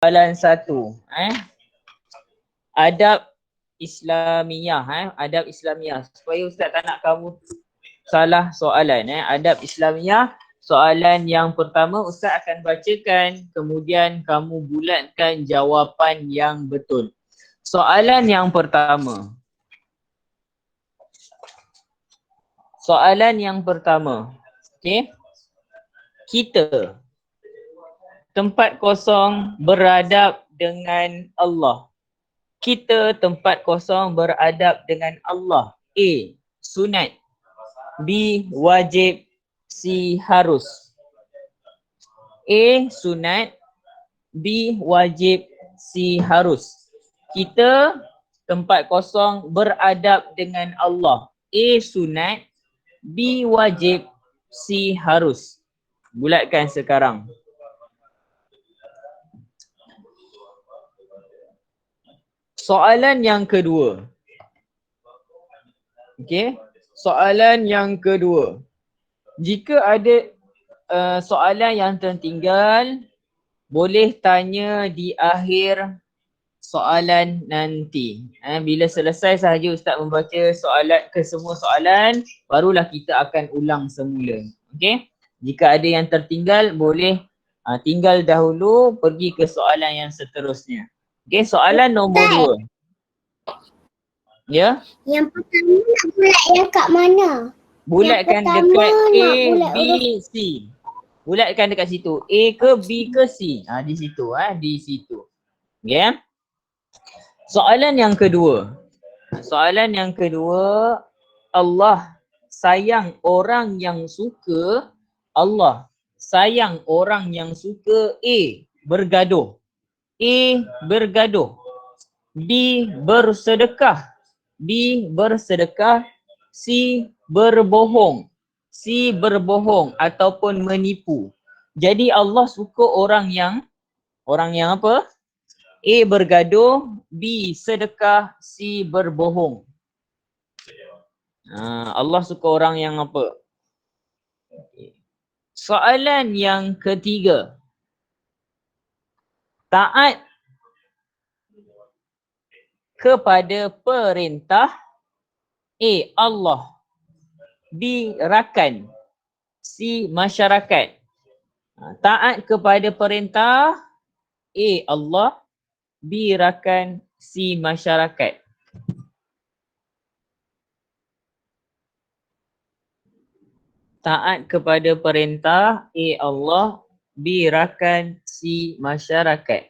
Soalan 1. Adab Islamiyah. Adab Islamiyah. Supaya Ustaz tak nak kamu salah soalan. Adab Islamiyah. Soalan yang pertama Ustaz akan bacakan. Kemudian kamu bulatkan jawapan yang betul. Soalan yang pertama. Okey. Kita tempat kosong beradab dengan Allah. Kita tempat kosong beradab dengan Allah. A. Sunat. B. Wajib. C. Harus. A. Sunat. B. Wajib. C. Harus. Kita tempat kosong beradab dengan Allah. A. Sunat. B. Wajib. C. Harus. Bulatkan sekarang. Soalan yang kedua. Okey. Soalan yang kedua. Jika ada soalan yang tertinggal, boleh tanya di akhir soalan nanti. Bila selesai sahaja Ustaz membaca soalan ke semua soalan, barulah kita akan ulang semula. Okey? Jika ada yang tertinggal, boleh tinggal dahulu pergi ke soalan yang seterusnya. Okey, soalan nombor 2. Ya? Yang pertama nak bulat yang kat mana? Bulatkan dekat A, B, C. Bulatkan dekat situ. A ke B ke C? Di situ. Di situ. Okay. Soalan yang kedua. Allah sayang orang yang suka. Allah sayang orang yang suka A. Bergaduh. A. Bergaduh. B. Bersedekah. B. Bersedekah. C. Berbohong. C. Berbohong ataupun menipu. Jadi Allah suka orang yang apa? A. Bergaduh. B. Sedekah. C. Berbohong. Allah suka orang yang apa? Soalan yang ketiga. Taat kepada perintah A. Allah. B. Rakan. C. Masyarakat. Taat kepada perintah A. Allah. B. Rakan. C. Masyarakat. Taat kepada perintah A. Allah. B. Rakan. C. Masyarakat.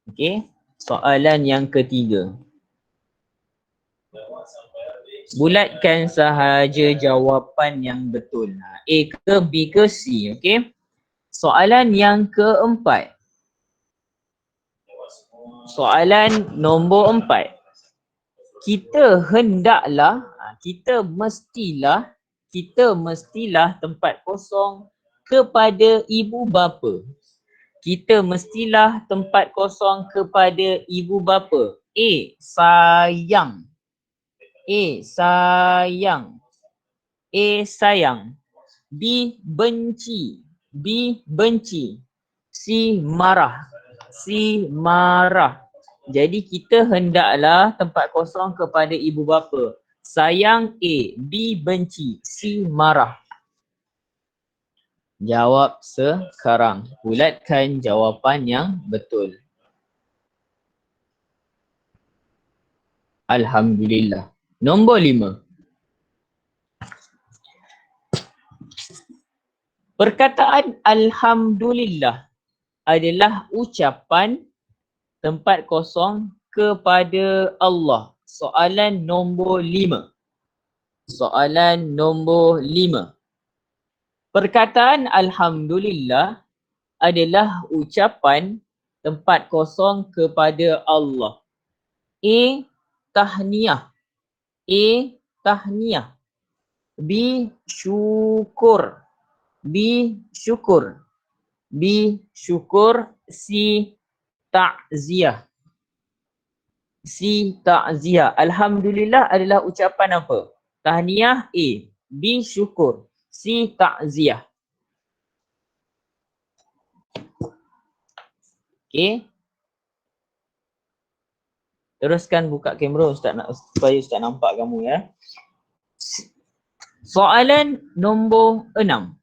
Okey. Soalan yang ketiga. Bulatkan sahaja jawapan yang betul. A ke B ke C. Okey. Soalan yang keempat. Soalan nombor 4. Kita hendaklah, kita mestilah tempat kosong kepada ibu bapa. Kita mestilah tempat kosong kepada ibu bapa. A. Sayang. A. Sayang. A. Sayang. B. Benci. B. Benci. C. Marah. C. Marah. Jadi kita hendaklah tempat kosong kepada ibu bapa. Sayang A. B. Benci. C. Marah. Jawab sekarang. Bulatkan jawapan yang betul. Alhamdulillah. Nombor 5. Perkataan Alhamdulillah adalah ucapan tempat kosong kepada Allah. Soalan nombor 5. Soalan nombor 5. Perkataan Alhamdulillah adalah ucapan tempat kosong kepada Allah. A. Tahniah. A. Tahniah. B. Syukur. B. Syukur. B. Syukur. C. Ta'ziah. C. Ta'ziah. Alhamdulillah adalah ucapan apa? Tahniah A. B. Syukur. C. Ta'ziah. Okay. Teruskan buka kamera Ustaz nak, supaya Ustaz nampak kamu ya. Soalan nombor 6.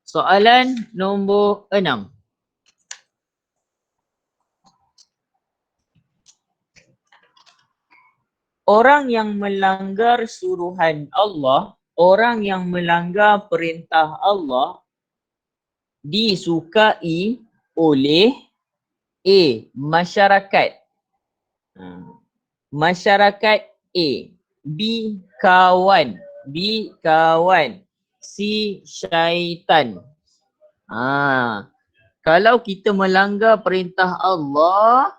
Soalan nombor 6. Orang yang melanggar suruhan Allah, orang yang melanggar perintah Allah disukai oleh A. Masyarakat. Masyarakat A. B. Kawan. B. Kawan. C. Syaitan. Kalau kita melanggar perintah Allah,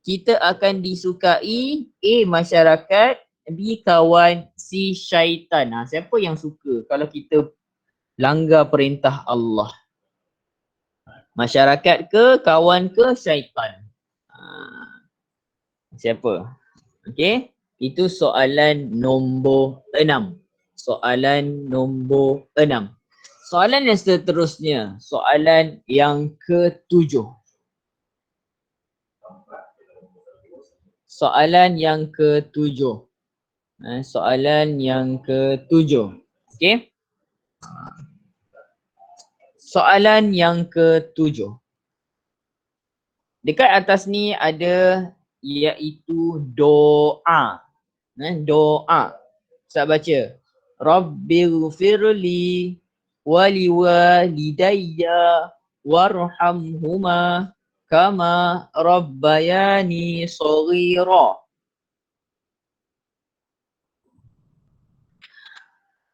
kita akan disukai A. Masyarakat, B. Kawan, C. Syaitan. Siapa yang suka kalau kita langgar perintah Allah? Masyarakat ke, kawan ke, syaitan? Siapa? Okey, itu soalan nombor 6. Soalan nombor 6. Soalan yang seterusnya, soalan yang ke-7. Soalan yang ke-7. Soalan yang ke-7. Okey. Soalan yang ke-7. Dekat atas ni ada iaitu doa. Doa. Ustaz baca. Rabbighfirli waliwalidayya warhamhuma kama rabbayani shaghira.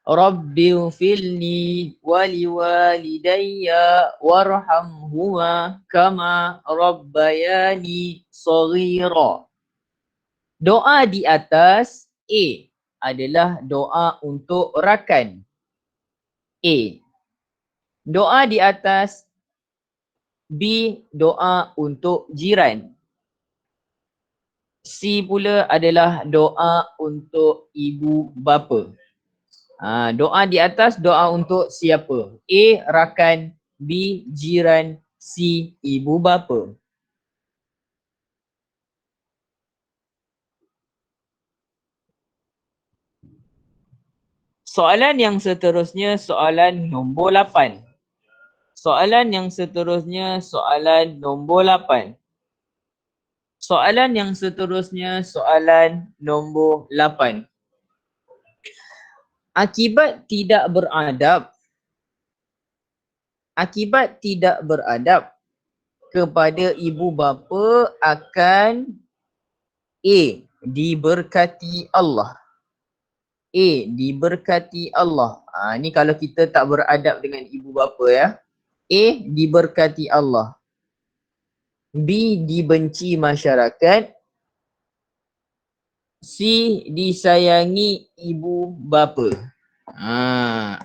Rabbighfirli waliwalidayya warhamhuma kama rabbayani shaghira. Doa di atas A adalah doa untuk rakan. A. Doa di atas B doa untuk jiran. C pula adalah doa untuk ibu bapa. Doa di atas doa untuk siapa? A. Rakan, B. Jiran, C. Ibu bapa. Soalan yang seterusnya soalan nombor 8. Soalan yang seterusnya soalan nombor 8. Soalan yang seterusnya soalan nombor 8. Akibat tidak beradab kepada ibu bapa akan A. Diberkati Allah. A. Diberkati Allah. Ni kalau kita tak beradab dengan ibu bapa ya. A. Diberkati Allah. B. Dibenci masyarakat. C. Disayangi ibu bapa.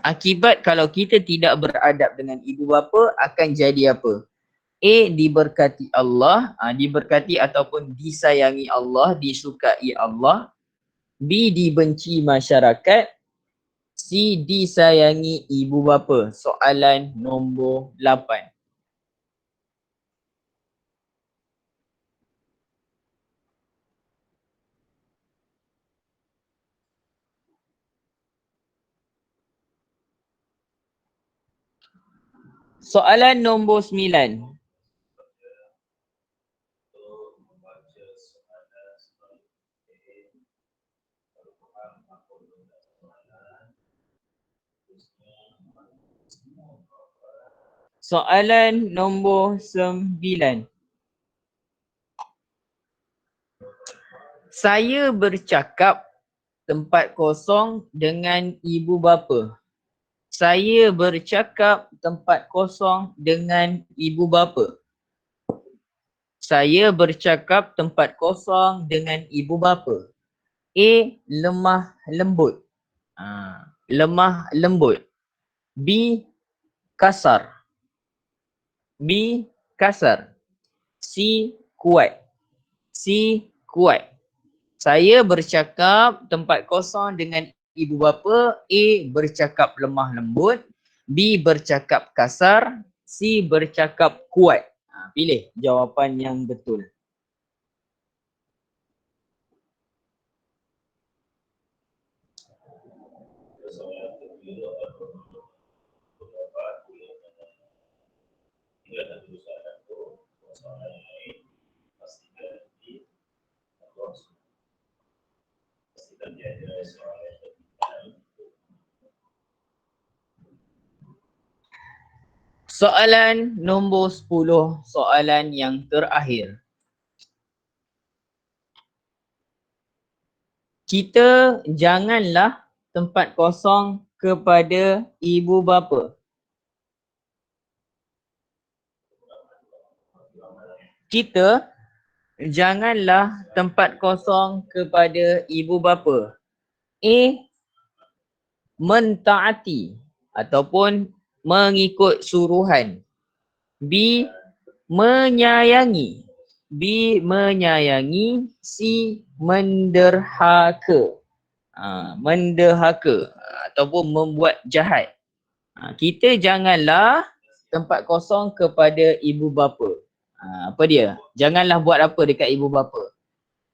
Akibat kalau kita tidak beradab dengan ibu bapa akan jadi apa? A. Diberkati Allah, diberkati ataupun disayangi Allah, disukai Allah. B. Dibenci masyarakat. C. Disayangi ibu bapa. Soalan nombor 8. Soalan nombor 9. Soalan nombor 9. Saya bercakap tempat kosong dengan ibu bapa. Saya bercakap tempat kosong dengan ibu bapa. Saya bercakap tempat kosong dengan ibu bapa. A. Lemah lembut. Lemah lembut. B. Kasar. B. Kasar. C. Kuat. C. Kuat. Saya bercakap tempat kosong dengan ibu bapa. A. Bercakap lemah lembut. B. Bercakap kasar. C. Bercakap kuat. Pilih jawapan yang betul. Soalan nombor 10, soalan yang terakhir. Kita janganlah tempat kosong kepada ibu bapa. Kita janganlah tempat kosong kepada ibu bapa. A. Mentaati ataupun mengikut suruhan. B. Menyayangi. B. Menyayangi. C. Menderhaka. Menderhaka ataupun membuat jahat. Kita janganlah tempat kosong kepada ibu bapa. Apa dia? Janganlah buat apa dekat ibu bapa?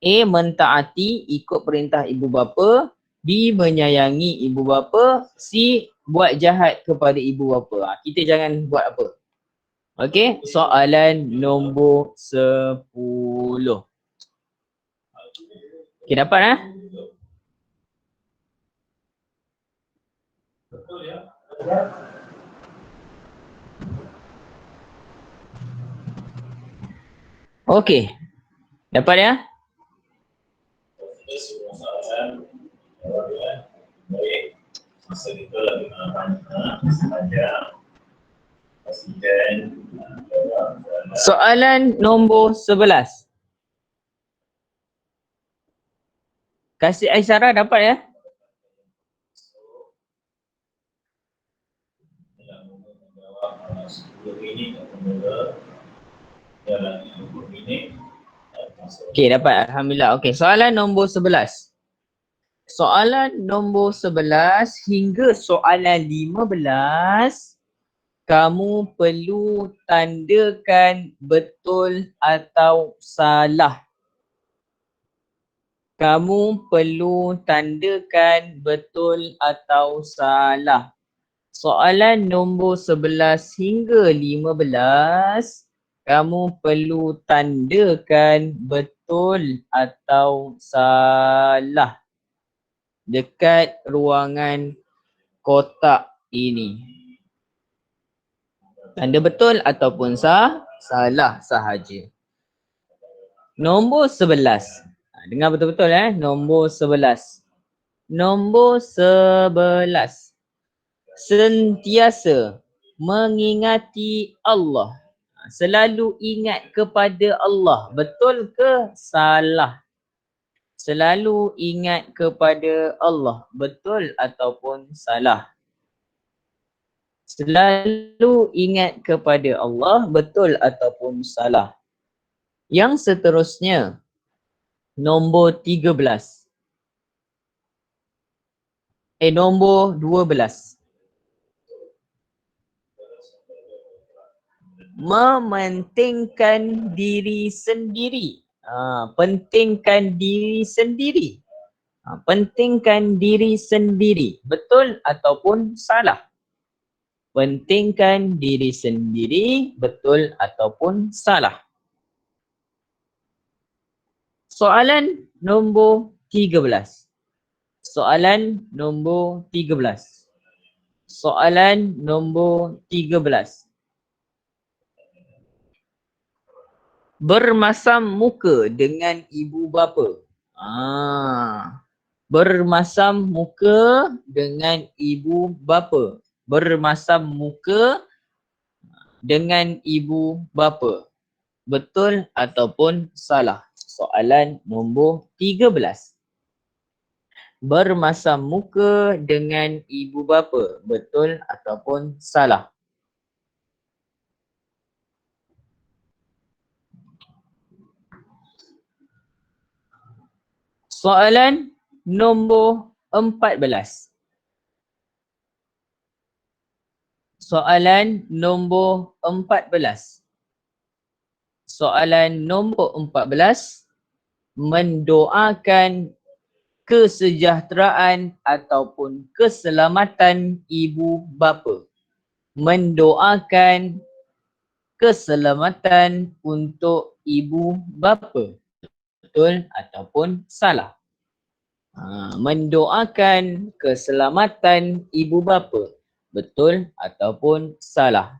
A. Mentaati, ikut perintah ibu bapa. B. Menyayangi ibu bapa. C. Buat jahat kepada ibu bapa. Kita jangan buat apa? Okey, soalan nombor 10. Okey, dapat Okey. Dapat ya? Soalan nombor 11. Kasih Aisyara dapat ya? Okey, dapat. Alhamdulillah. Okey, soalan nombor 11. Soalan nombor 11 hingga soalan 15, kamu perlu tandakan betul atau salah. Kamu perlu tandakan betul atau salah. Soalan nombor 11 hingga 15, kamu perlu tandakan betul atau salah dekat ruangan kotak ini. Tanda betul ataupun salah sahaja. Nombor 11. Dengar betul-betul nombor 11. Nombor 11. Sentiasa mengingati Allah. Selalu ingat kepada Allah. Betul ke salah? Selalu ingat kepada Allah. Betul ataupun salah? Selalu ingat kepada Allah. Betul ataupun salah? Yang seterusnya, nombor 13. Nombor 12. Mementingkan diri sendiri. Pentingkan diri sendiri. Pentingkan diri sendiri. Betul ataupun salah? Pentingkan diri sendiri. Betul ataupun salah? Soalan nombor 13. Soalan nombor 13. Soalan nombor 13. Bermasam muka dengan ibu bapa. Bermasam muka dengan ibu bapa. Bermasam muka dengan ibu bapa. Betul ataupun salah? Soalan nombor 13. Bermasam muka dengan ibu bapa. Betul ataupun salah? Soalan nombor 14. Soalan nombor 14. Soalan nombor 14. Mendoakan kesejahteraan ataupun keselamatan ibu bapa. Mendoakan keselamatan untuk ibu bapa. Betul ataupun salah? Mendoakan keselamatan ibu bapa. Betul ataupun salah?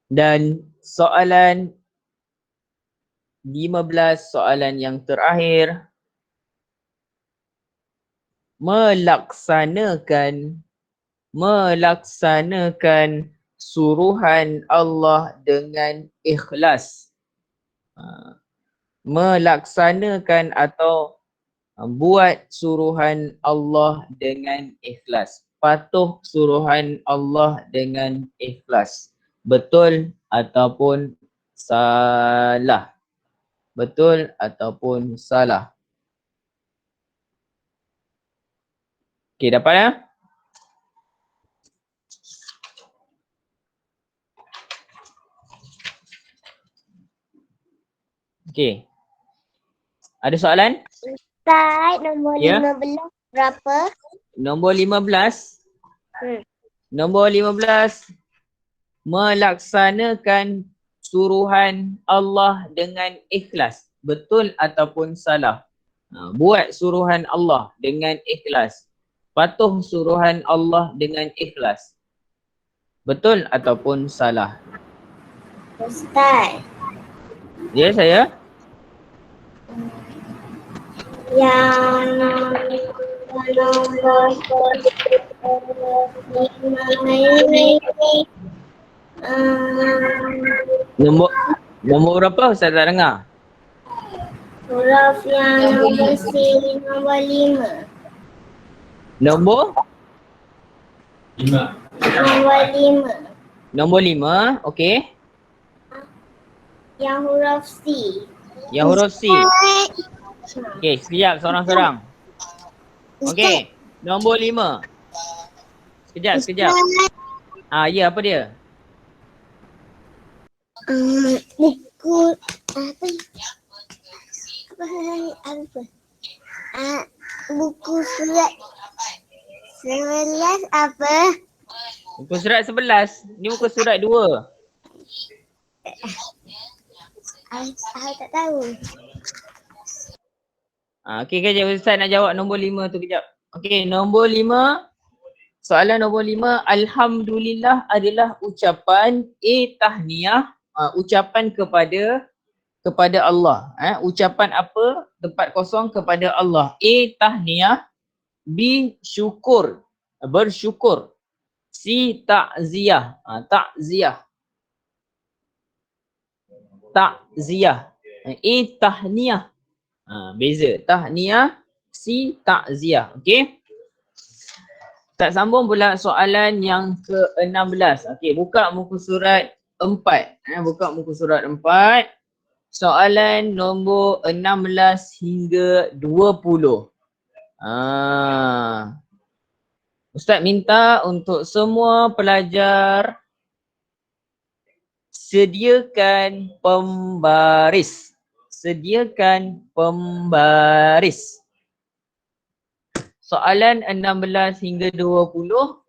Dan soalan 15, soalan yang terakhir. Melaksanakan suruhan Allah dengan ikhlas. Melaksanakan atau buat suruhan Allah dengan ikhlas. Patuh suruhan Allah dengan ikhlas. Betul ataupun salah? Betul ataupun salah? Okey, dapat ya? Okey. Ada soalan? Ustaz, nombor Ya. 15 berapa? Nombor 15. Nombor 15. Melaksanakan suruhan Allah dengan ikhlas. Betul ataupun salah? Buat suruhan Allah dengan ikhlas. Patuh suruhan Allah dengan ikhlas. Betul ataupun salah? Ustaz, Ya, saya? yang nombor 5 ini Nombor berapa? Saya tak dengar. huruf yang nombor C nombor 5. Nombor? Nombor 5. Nombor 5. Okey. Yang huruf C. Yang huruf C. Okey, sekejap seorang-seorang. Okey, nombor 5. Sekejap. Ya, apa dia? Buku buku surat 11 apa? Muka surat 11. Ni muka surat 2. Aku tak tahu. Okey, kejap Ustaz nak jawab nombor 5 tu kejap. Okey, nombor 5. Soalan nombor 5. Alhamdulillah adalah ucapan tahniah. Ucapan kepada Allah. Ucapan apa? Tempat kosong kepada Allah. Tahniah. B, syukur. Bersyukur. C, takziah. Takziah. Tahniah. Beza. Tahniah. C, takziah. Okey. Tak sambung pula soalan yang ke-16. Okey, buka muka surat 4. Buka muka surat 4. Soalan nombor 16 hingga 20. Ustaz minta untuk semua pelajar sediakan pembaris. Sediakan pembaris. Soalan 16 hingga 20,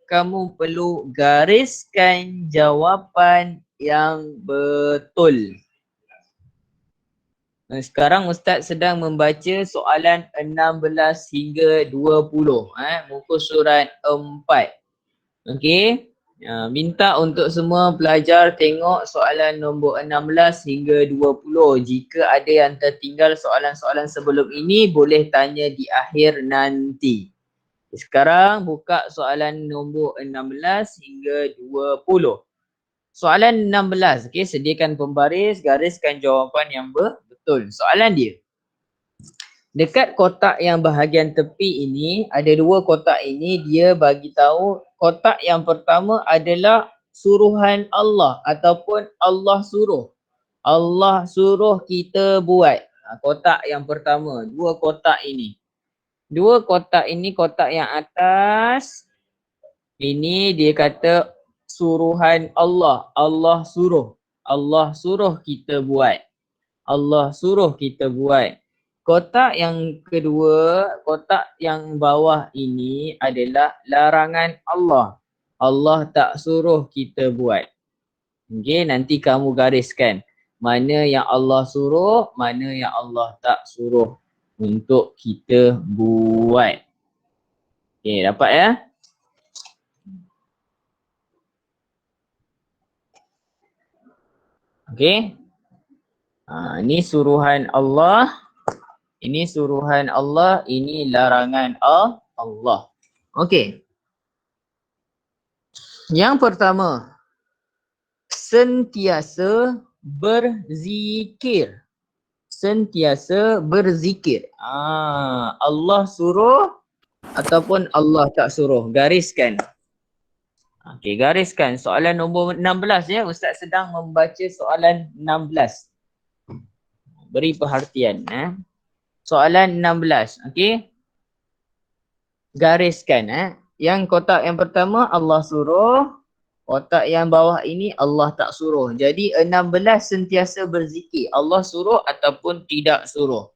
kamu perlu gariskan jawapan yang betul. Sekarang Ustaz sedang membaca soalan 16 hingga 20. Muka surat 4. Okey. Minta untuk semua pelajar tengok soalan nombor 16 hingga 20. Jika ada yang tertinggal soalan-soalan sebelum ini, boleh tanya di akhir nanti. Sekarang buka soalan nombor 16 hingga 20. Soalan 16, okey, sediakan pembaris, gariskan jawapan yang betul. Soalan dia. Dekat kotak yang bahagian tepi ini, ada dua kotak ini, dia bagi tahu kotak yang pertama adalah suruhan Allah ataupun Allah suruh. Allah suruh kita buat. Kotak yang pertama, dua kotak ini. Dua kotak ini, kotak yang atas, ini dia kata suruhan Allah. Allah suruh. Allah suruh kita buat. Allah suruh kita buat. Kotak yang kedua, kotak yang bawah ini adalah larangan Allah. Allah tak suruh kita buat. Okey, nanti kamu gariskan mana yang Allah suruh, mana yang Allah tak suruh untuk kita buat. Okey, dapat ya? Okey. Ini suruhan Allah. Ini suruhan Allah, ini larangan Allah. Okey. Yang pertama, sentiasa berzikir. Sentiasa berzikir. Allah suruh ataupun Allah tak suruh. Gariskan. Okey, gariskan. Soalan nombor 16 ya. Ustaz sedang membaca soalan 16. Beri perhatian. Soalan 16. Okey. Gariskan. Yang kotak yang pertama Allah suruh. Kotak yang bawah ini Allah tak suruh. Jadi 16 sentiasa berzikir. Allah suruh ataupun tidak suruh.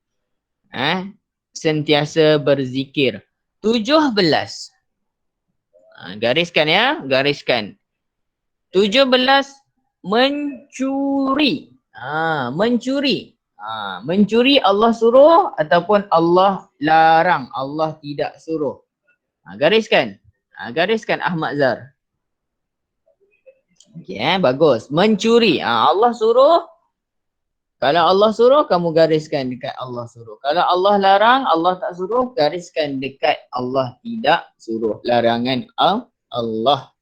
Sentiasa berzikir. 17. Gariskan ya. Gariskan. 17 mencuri. Mencuri. Mencuri Allah suruh ataupun Allah larang. Allah tidak suruh. Gariskan. Gariskan Ahmad Zar. Okey, bagus. Mencuri. Allah suruh. Kalau Allah suruh, kamu gariskan dekat Allah suruh. Kalau Allah larang, Allah tak suruh, gariskan dekat Allah tidak suruh. Larangan Allah.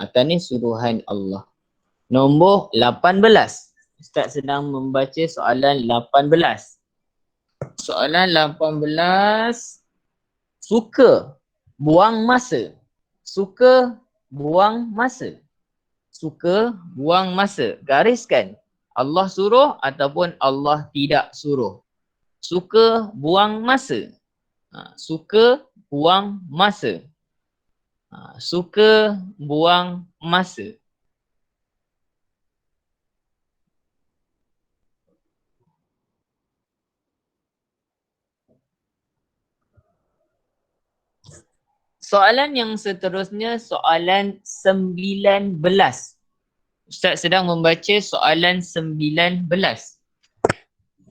Atas ni suruhan Allah. Nombor 18. Ustaz sedang membaca soalan 18. Soalan 18. Suka buang masa. Suka buang masa. Suka buang masa. Gariskan. Allah suruh ataupun Allah tidak suruh. Suka buang masa. Suka buang masa. Suka buang masa. Soalan yang seterusnya, soalan 19. Ustaz sedang membaca soalan 19.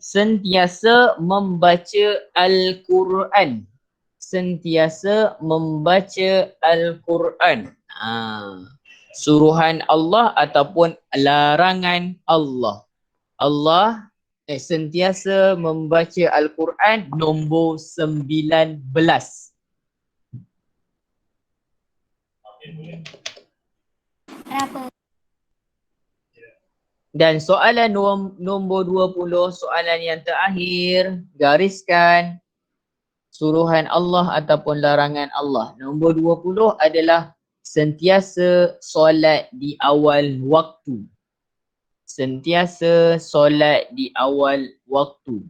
Sentiasa membaca Al-Quran. Sentiasa membaca Al-Quran. Suruhan Allah ataupun larangan Allah. Allah sentiasa membaca Al-Quran nombor 19. Berapa? Dan soalan nombor 20, soalan yang terakhir, gariskan suruhan Allah ataupun larangan Allah. Nombor 20 adalah sentiasa solat di awal waktu. Sentiasa solat di awal waktu.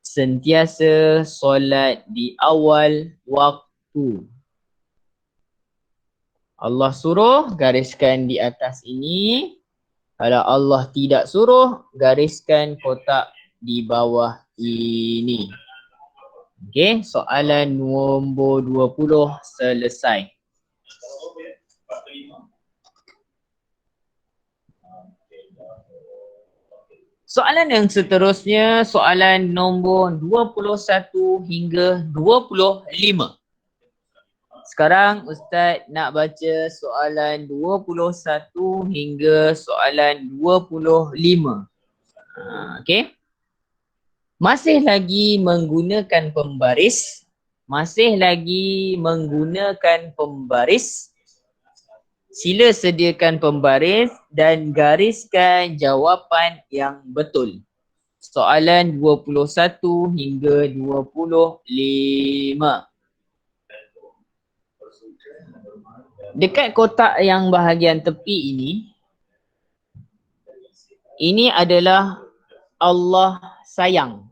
Sentiasa solat di awal waktu. Allah suruh, gariskan di atas ini. Kalau Allah tidak suruh, gariskan kotak di bawah ini. Okey, soalan nombor 20 selesai. Soalan yang seterusnya, soalan nombor 21 hingga 25. Sekarang Ustaz nak baca soalan 21 hingga soalan 25. Okey. Masih lagi menggunakan pembaris. Masih lagi menggunakan pembaris. Sila sediakan pembaris dan gariskan jawapan yang betul. Soalan 21 hingga 25. Dekat kotak yang bahagian tepi ini adalah Allah sayang.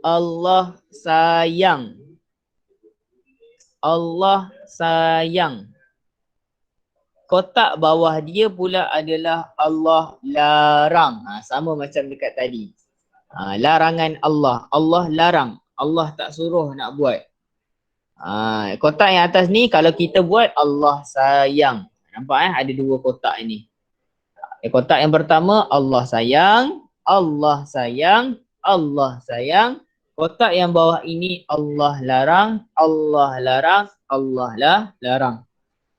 Allah sayang. Allah sayang. kotak bawah dia pula adalah Allah larang. Sama macam dekat tadi. Larangan Allah. Allah larang. Allah tak suruh nak buat. Kotak yang atas ni kalau kita buat Allah sayang. Nampak ada dua kotak ini. Kotak yang pertama Allah sayang, Allah sayang, Allah sayang. Kotak yang bawah ini Allah larang, Allah larang, Allah larang.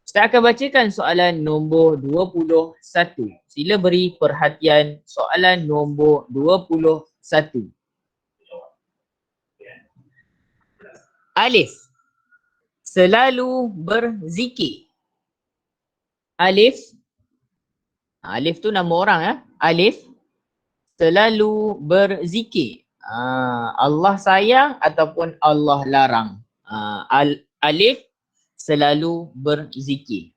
Saya akan bacakan soalan nombor 21. Sila beri perhatian soalan nombor 21. Alif. Selalu berzikir. Alif. Alif tu nama orang ya. Alif. Selalu berzikir. Allah sayang ataupun Allah larang. Alif. Selalu berzikir.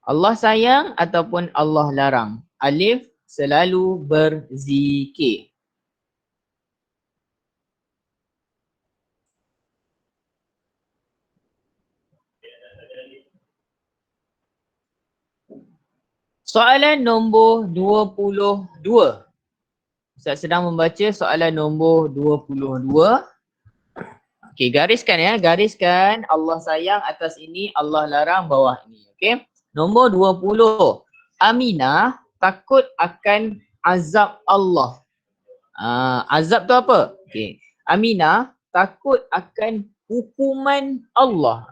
Allah sayang ataupun Allah larang. Alif. Selalu berzikir. Soalan nombor 22. Ustaz sedang membaca soalan nombor 22. Okey, gariskan ya. Gariskan Allah sayang atas ini, Allah larang bawah ini. Okey. Nombor 20. Aminah takut akan azab Allah. Azab tu apa? Okey. Aminah takut akan hukuman Allah.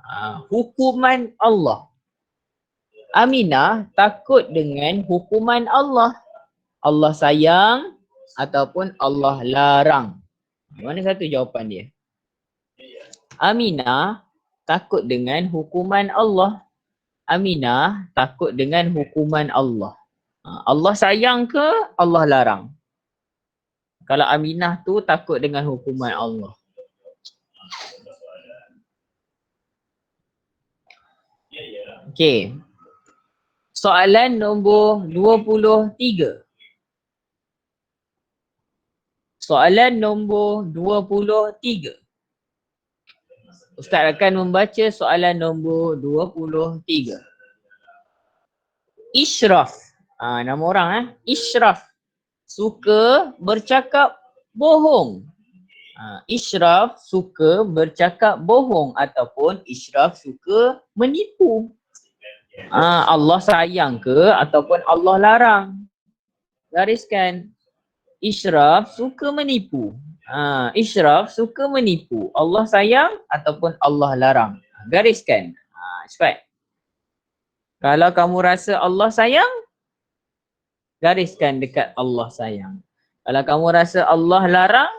Hukuman Allah. Aminah takut dengan hukuman Allah. Allah sayang ataupun Allah larang. Mana satu jawapan dia? Aminah takut dengan hukuman Allah. Aminah takut dengan hukuman Allah. Allah sayang ke Allah larang? Kalau Aminah tu takut dengan hukuman Allah. Okey. Soalan nombor 23. Soalan nombor 23. Ustaz akan membaca soalan nombor 23. Ishraf. Nama orang Ishraf. Suka bercakap bohong. Ishraf suka bercakap bohong ataupun Ishraf suka menipu. Allah sayang ke ataupun Allah larang? Gariskan. Ishraf suka menipu. Ishraf suka menipu. Allah sayang ataupun Allah larang? Gariskan. Cepat. Kalau kamu rasa Allah sayang, gariskan dekat Allah sayang. Kalau kamu rasa Allah larang,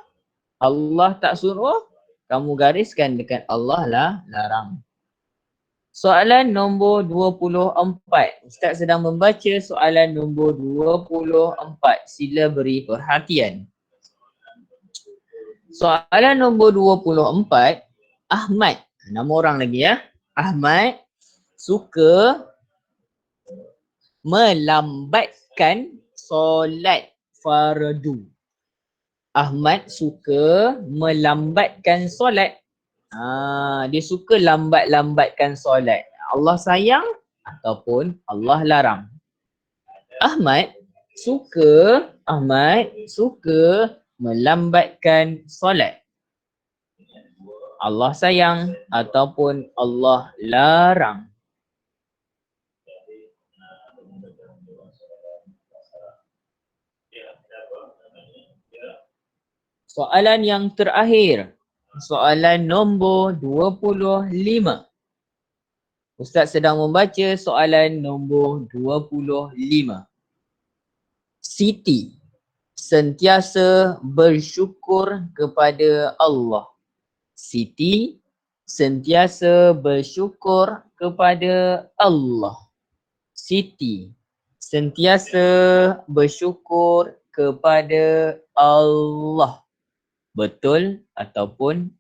Allah tak suruh, kamu gariskan dekat Allah larang. Soalan nombor 24. Ustaz sedang membaca soalan nombor 24. Sila beri perhatian. Soalan nombor 24. Ahmad. Nama orang lagi ya. Ahmad suka melambatkan solat fardu. Ahmad suka melambatkan solat. Dia suka lambat-lambatkan solat. Allah sayang ataupun Allah larang? Ahmad suka melambatkan solat. Allah sayang ataupun Allah larang? Soalan yang terakhir. Soalan nombor 25. Ustaz sedang membaca soalan nombor 25. Siti sentiasa bersyukur kepada Allah. Siti sentiasa bersyukur kepada Allah. Siti sentiasa bersyukur kepada Allah. Betul ataupun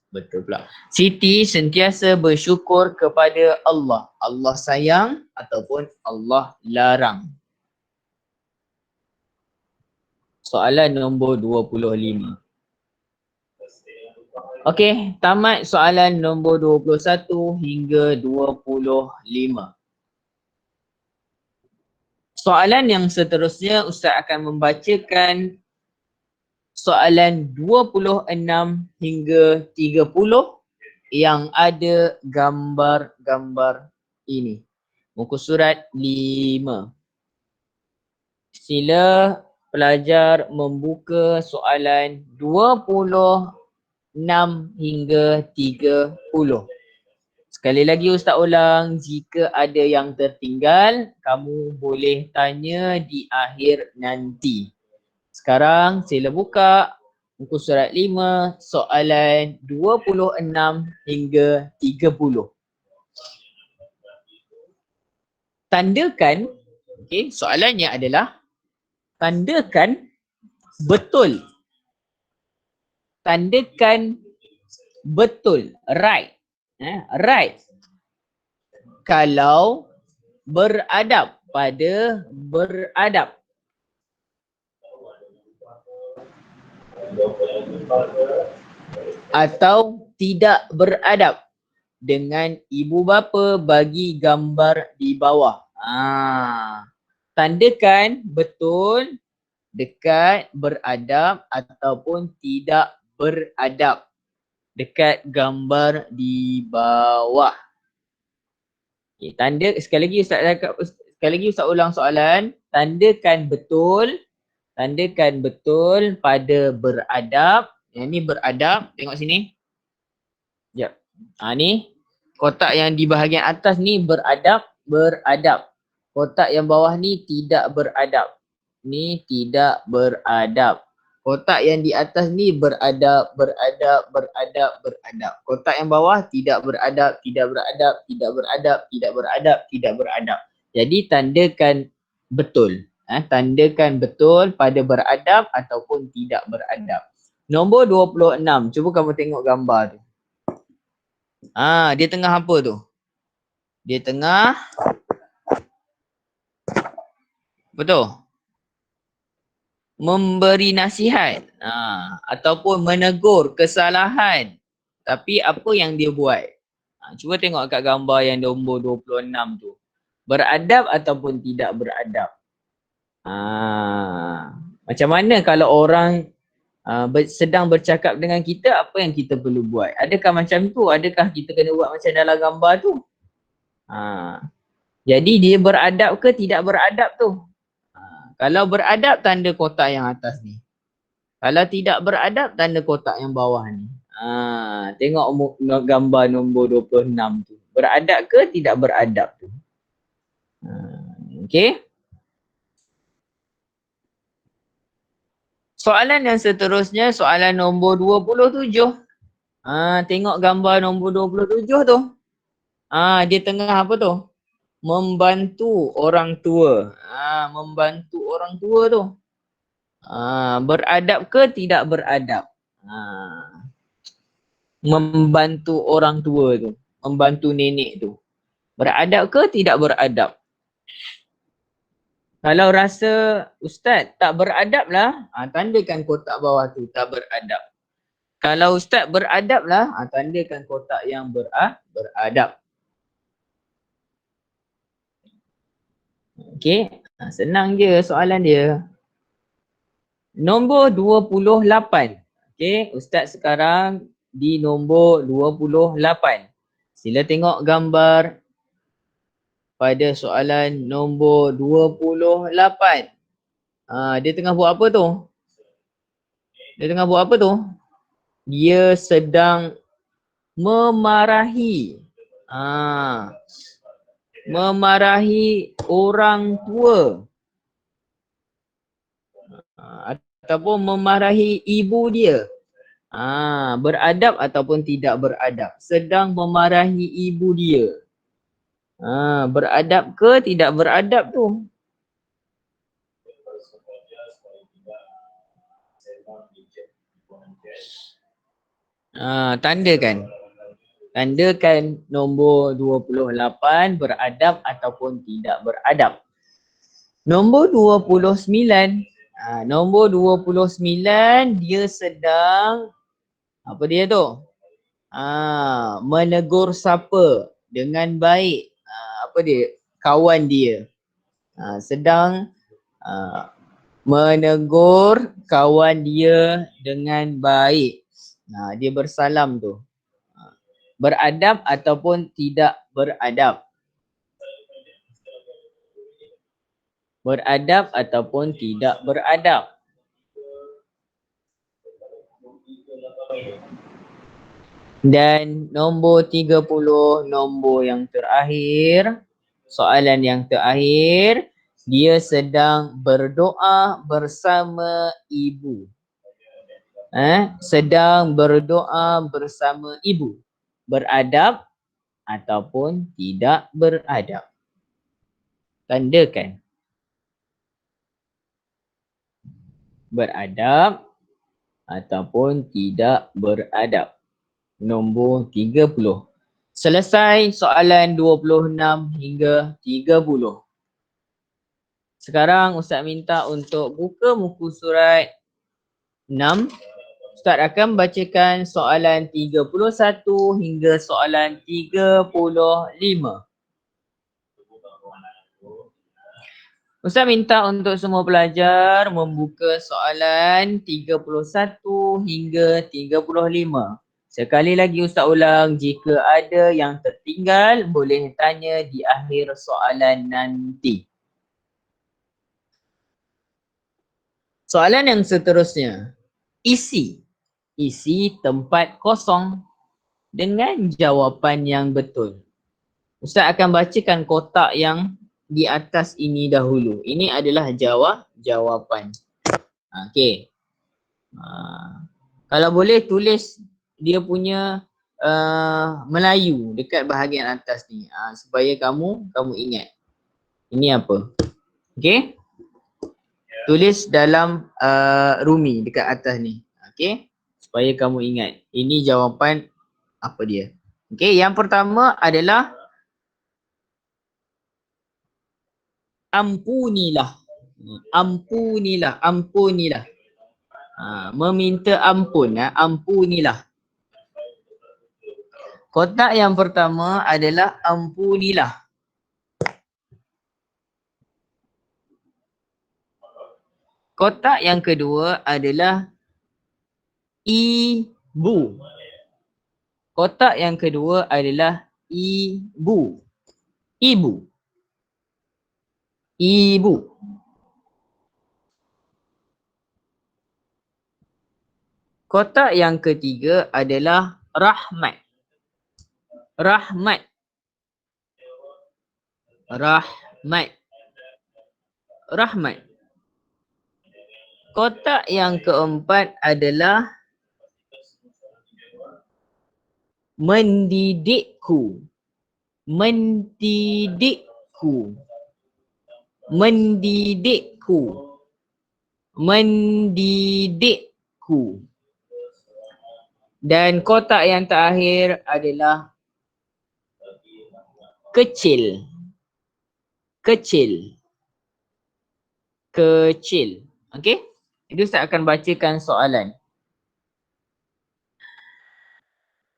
betul pula. Siti sentiasa bersyukur kepada Allah. Allah sayang ataupun Allah larang? Soalan nombor 25. Okey, tamat soalan nombor 21 hingga 25. Soalan yang seterusnya Ustaz akan membacakan soalan 26 hingga 30 yang ada gambar-gambar ini. Muka surat 5. Sila pelajar membuka soalan 26 hingga 30. Sekali lagi Ustaz ulang, jika ada yang tertinggal, kamu boleh tanya di akhir nanti. Sekarang sila buka muka surat 5, soalan 26 hingga 30. Tandakan, okey, soalannya adalah tandakan betul. Tandakan betul, right. Right. Kalau beradab pada beradab. Atau tidak beradab dengan ibu bapa bagi gambar di bawah. Tandakan betul, dekat, beradab ataupun tidak beradab dekat gambar di bawah. Okay, tanda sekali lagi Ustaz ulang soalan. Tandakan betul pada beradab. Yang ni beradab, tengok sini. Sekejap. Ni kotak yang di bahagian atas ni beradab. Kotak yang bawah ni tidak beradab. Ni tidak beradab. Kotak yang di atas ni beradab. Kotak yang bawah tidak beradab. Jadi tandakan betul. Tandakan betul pada beradab ataupun tidak beradab. Nombor 26. Cuba kamu tengok gambar tu. Dia tengah apa tu? Dia tengah betul. Memberi nasihat ataupun menegur kesalahan. Tapi apa yang dia buat? Cuba tengok kat gambar yang nombor 26 tu. Beradab ataupun tidak beradab? Macam mana kalau orang sedang bercakap dengan kita, apa yang kita perlu buat? Adakah macam tu? Adakah kita kena buat macam dalam gambar tu? Jadi dia beradab ke tidak beradab tu? Kalau beradab, tanda kotak yang atas ni. Kalau tidak beradab, tanda kotak yang bawah ni. Tengok gambar nombor 26 tu. Beradab ke tidak beradab tu? Okey. Soalan yang seterusnya, soalan nombor 27. Tengok gambar nombor 27 tu. Dia tengah apa tu? Membantu orang tua. Membantu orang tua tu. Beradab ke tidak beradab? Membantu orang tua tu. Membantu nenek tu. Beradab ke tidak beradab? Kalau rasa Ustaz tak beradab lah, tandakan kotak bawah tu, tak beradab. Kalau Ustaz beradab lah, tandakan kotak yang beradab. Okey, senang je soalan dia. Nombor 28. Okey, Ustaz sekarang di nombor 28. Sila tengok gambar pada soalan nombor 28. Dia tengah buat apa tu? Dia sedang memarahi. Memarahi orang tua. Ataupun memarahi ibu dia. Beradab ataupun tidak beradab. Sedang memarahi ibu dia. Beradab ke tidak beradab tu? Tandakan. Tandakan nombor 28 beradab ataupun tidak beradab. Nombor 29. Nombor 29 dia sedang apa dia tu? Menegur siapa dengan baik. Apa dia? Kawan dia. Sedang menegur kawan dia dengan baik. Dia bersalam tu. Beradab ataupun tidak beradab. Beradab ataupun tidak beradab. Dan nombor 30, nombor yang terakhir, soalan yang terakhir, dia sedang berdoa bersama ibu. Sedang berdoa bersama ibu. Beradab ataupun tidak beradab. Tandakan. Beradab ataupun tidak beradab. Nombor 30. Selesai soalan 26 hingga 30. Sekarang Ustaz minta untuk buka muka surat 6. Ustaz akan bacakan soalan 31 hingga soalan 35. Ustaz minta untuk semua pelajar membuka soalan 31 hingga 35. Sekali lagi Ustaz ulang, jika ada yang tertinggal boleh tanya di akhir soalan nanti. Soalan yang seterusnya. Isi tempat kosong dengan jawapan yang betul. Ustaz akan bacakan kotak yang di atas ini dahulu. Ini adalah jawapan. Okey. Kalau boleh tulis dia punya Melayu dekat bahagian atas ni, supaya kamu ingat. Ini apa? Okey? Tulis dalam Rumi dekat atas ni. Okey? Supaya kamu ingat. Ini jawapan apa dia. Okey, yang pertama adalah ampunilah. Ampunilah. Meminta ampun, ampunilah. Kotak yang pertama adalah ampunilah. Kotak yang kedua adalah ibu. Kotak yang kedua adalah ibu. Kotak yang ketiga adalah rahmat. Kotak yang keempat adalah mendidikku. Dan kotak yang terakhir adalah kecil. Okey? Itu saya akan bacakan soalan.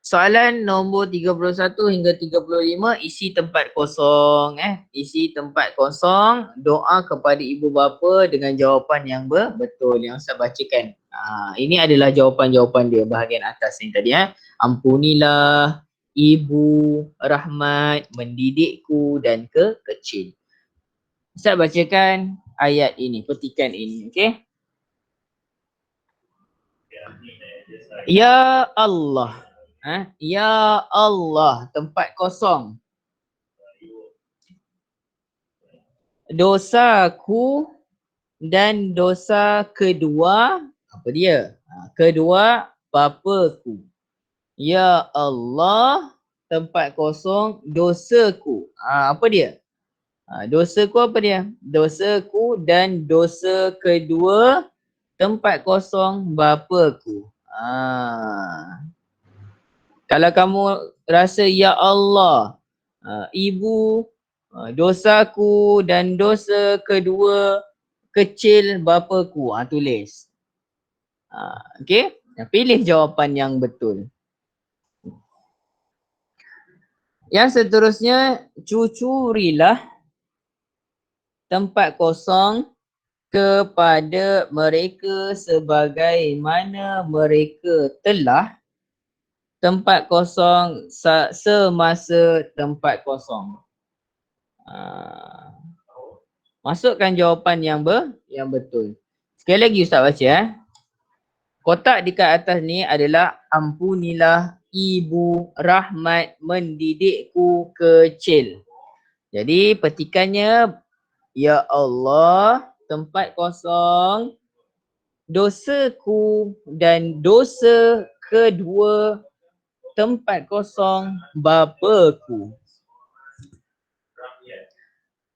Soalan nombor 31 hingga 35, isi tempat kosong. Isi tempat kosong, doa kepada ibu bapa dengan jawapan yang betul yang saya bacakan. Ini adalah jawapan-jawapan dia bahagian atas ni tadi. Ampunilah, ibu, rahmat, mendidikku dan kecil. Saya bacakan ayat ini, petikan ini. Okey? Ya Allah. Ya Allah, tempat kosong. Dosaku dan dosa kedua, apa dia? Kedua bapaku. Ya Allah, tempat kosong dosaku. Apa dia? Dosaku apa dia? Dosaku dan dosa kedua tempat kosong bapaku. Kalau kamu rasa ya Allah, ibu, dosaku dan dosa kedua kecil bapaku, tulis. Okey? Pilih jawapan yang betul. Yang seterusnya, cucurilah tempat kosong kepada mereka sebagaimana mereka telah tempat kosong semasa tempat kosong. Masukkan jawapan yang betul. Sekali lagi Ustaz baca Kotak dekat atas ni adalah ampunilah ibu rahmat mendidikku kecil. Jadi petikannya, ya Allah, tempat kosong dosaku dan dosa kedua tempat kosong bapaku.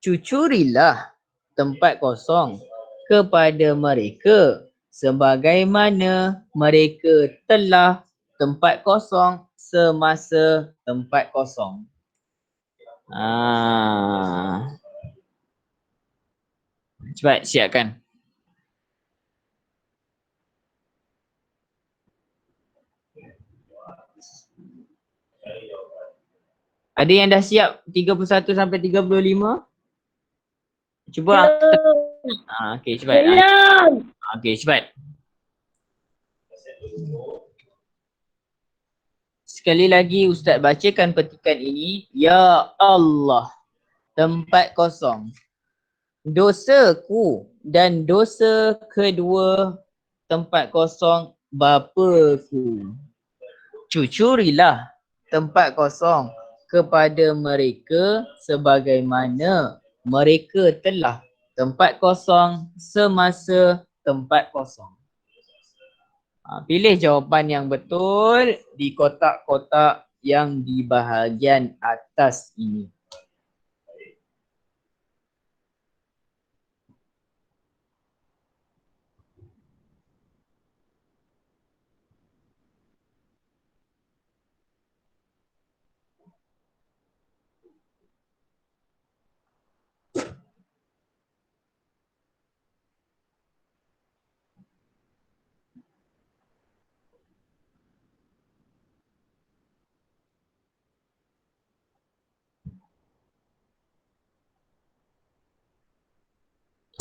Cucurilah tempat kosong kepada mereka sebagaimana mereka telah tempat kosong semasa tempat kosong. Cepat siapkan. Ada yang dah siap 31 sampai 35? Cuba. Okey, cepat. Okey, cepat. Sekali lagi Ustaz bacakan petikan ini. Ya Allah, tempat kosong dosaku dan dosa kedua tempat kosong bapaku. Cucurilah tempat kosong kepada mereka sebagaimana mereka telah tempat kosong semasa tempat kosong. Pilih jawapan yang betul di kotak-kotak yang di bahagian atas ini.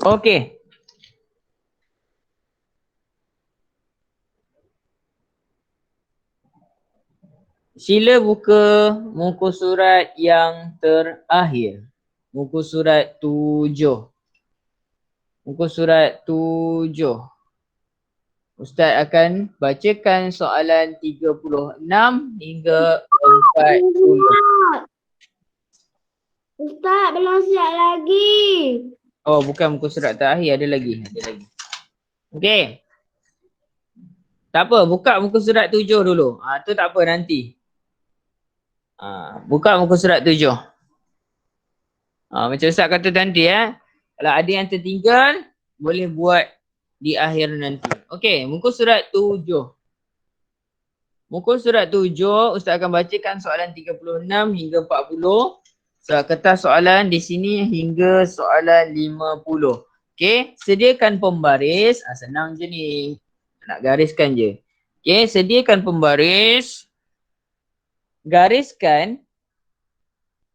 Okey. Sila buka muka surat yang terakhir. Muka surat 7. Muka surat 7. Ustaz akan bacakan soalan 36 hingga 40. Ustaz, belum siap lagi. Oh, bukan muka surat terakhir, ada lagi. Okey. Tak apa, buka muka surat 7 dulu. Tu tak apa nanti. Buka muka surat 7. Macam Ustaz kata nanti kalau ada yang tertinggal, boleh buat di akhir nanti. Okey, muka surat 7. Muka surat 7, Ustaz akan bacakan soalan 36 hingga 40. Kertas soalan di sini hingga soalan 50. Okey, sediakan pembaris. Senang je ni. Nak gariskan je. Okey, sediakan pembaris. Gariskan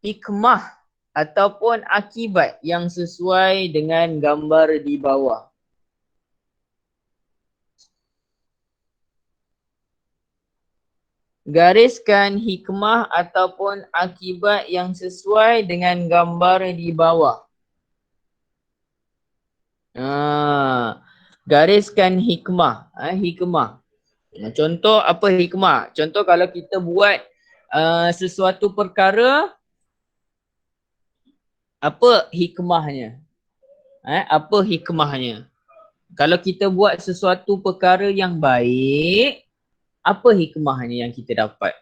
hikmah ataupun akibat yang sesuai dengan gambar di bawah. Gariskan hikmah ataupun akibat yang sesuai dengan gambar di bawah. Gariskan hikmah. Hikmah. Contoh apa hikmah? Contoh kalau kita buat sesuatu perkara, apa hikmahnya? Apa hikmahnya? Kalau kita buat sesuatu perkara yang baik, apa hikmahnya yang kita dapat?